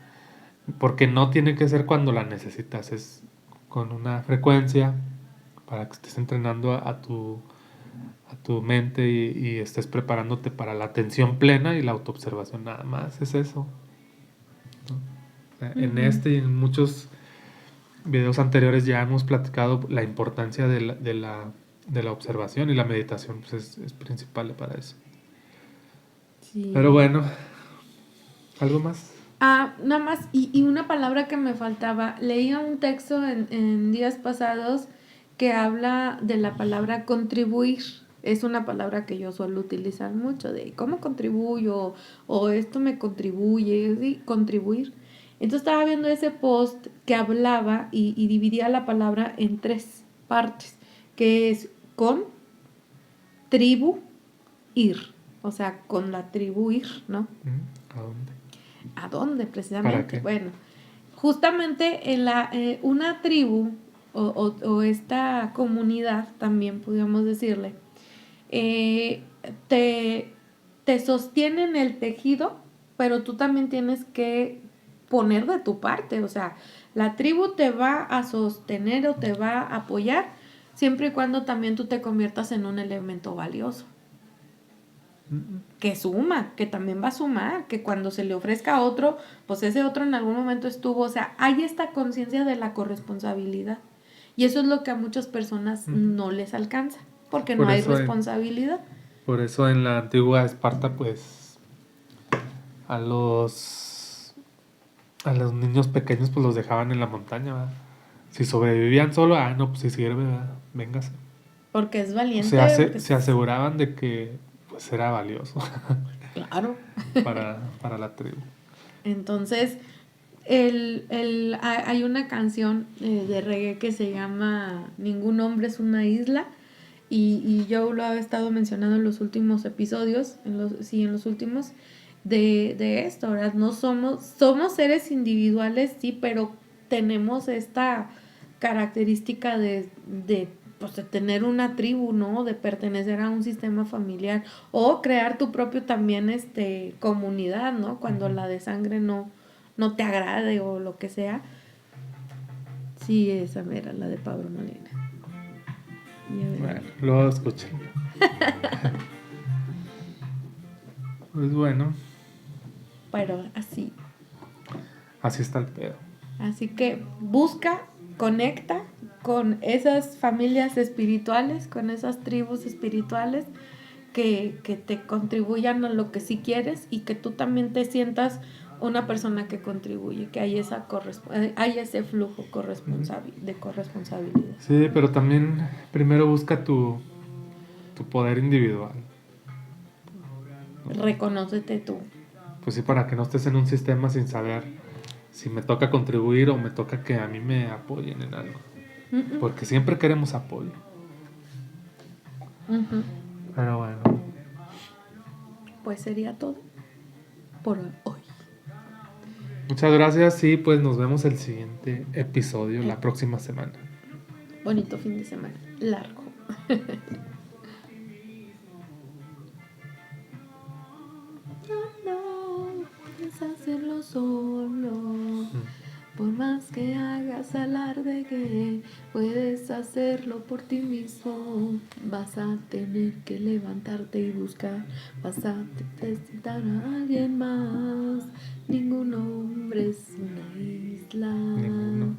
porque no tiene que ser cuando la necesitas, es con una frecuencia para que estés entrenando a tu mente y estés preparándote para la atención plena y la autoobservación, nada más, es eso, ¿no? O sea, en Ujú. este y en muchos videos anteriores ya hemos platicado la importancia de la observación y la meditación pues es principal para eso. Pero Sí. bueno, ¿algo más? Nada más, y una palabra que me faltaba. Leía un texto en días pasados que habla de la palabra contribuir. Es una palabra que yo suelo utilizar mucho, de cómo contribuyo, o esto me contribuye, ¿sí? Contribuir. Entonces estaba viendo ese post que hablaba y dividía la palabra en tres partes, que es con, tribu, ir. O sea, con la tribu ir, ¿no? ¿A dónde? ¿A dónde ¿Para precisamente? qué? Bueno, justamente en una tribu o esta comunidad, también podríamos decirle, eh, te, te sostienen el tejido, pero tú también tienes que poner de tu parte. O sea, la tribu te va a sostener o te va a apoyar siempre y cuando también tú te conviertas en un elemento valioso. Que suma, que también va a sumar, que cuando se le ofrezca a otro, pues ese otro en algún momento estuvo, o sea, hay esta conciencia de la corresponsabilidad. Y eso es lo que a muchas personas no les alcanza, porque no Por hay eso responsabilidad. por eso en la antigua Esparta, pues a los a los niños pequeños pues los dejaban en la montaña, ¿verdad? Si sobrevivían solo, no, pues si sirve, ¿verdad? Véngase. Porque es O sea, valiente, se pues aseguraban de que pues era valioso claro. para la tribu. Entonces, hay una canción de reggae que se llama Ningún hombre es una isla. Y yo lo he estado mencionando en los últimos episodios, en los últimos, de esto, ¿verdad? No somos seres individuales, sí, pero tenemos esta característica pues, de tener una tribu, ¿no? De pertenecer a un sistema familiar o crear tu propio también, comunidad, ¿no? Cuando la de sangre no te agrade o lo que sea. Sí, esa era la de Pablo Molina. Bueno, luego escuchen. Pues bueno, Pero así. así está el pedo. Así que busca, conecta con esas familias espirituales, con esas tribus espirituales que te contribuyan a lo que sí quieres y que tú también te sientas una persona que contribuye, que hay ese flujo de corresponsabilidad. Sí, pero también primero busca tu poder individual. Reconócete tú. Pues sí, para que no estés en un sistema sin saber si me toca contribuir o me toca que a mí me apoyen en algo. Mm-mm. Porque siempre queremos apoyo. Ujú. Pero bueno, Pues sería todo por hoy. muchas gracias y pues nos vemos el siguiente episodio la próxima semana. Bonito fin de semana. Largo. No puedes hacerlo solo. Por más que hagas alarde que puedes hacerlo por ti mismo, vas a tener que levantarte y buscar, vas a necesitar a alguien más. Ningún hombre es una isla. Ninguno.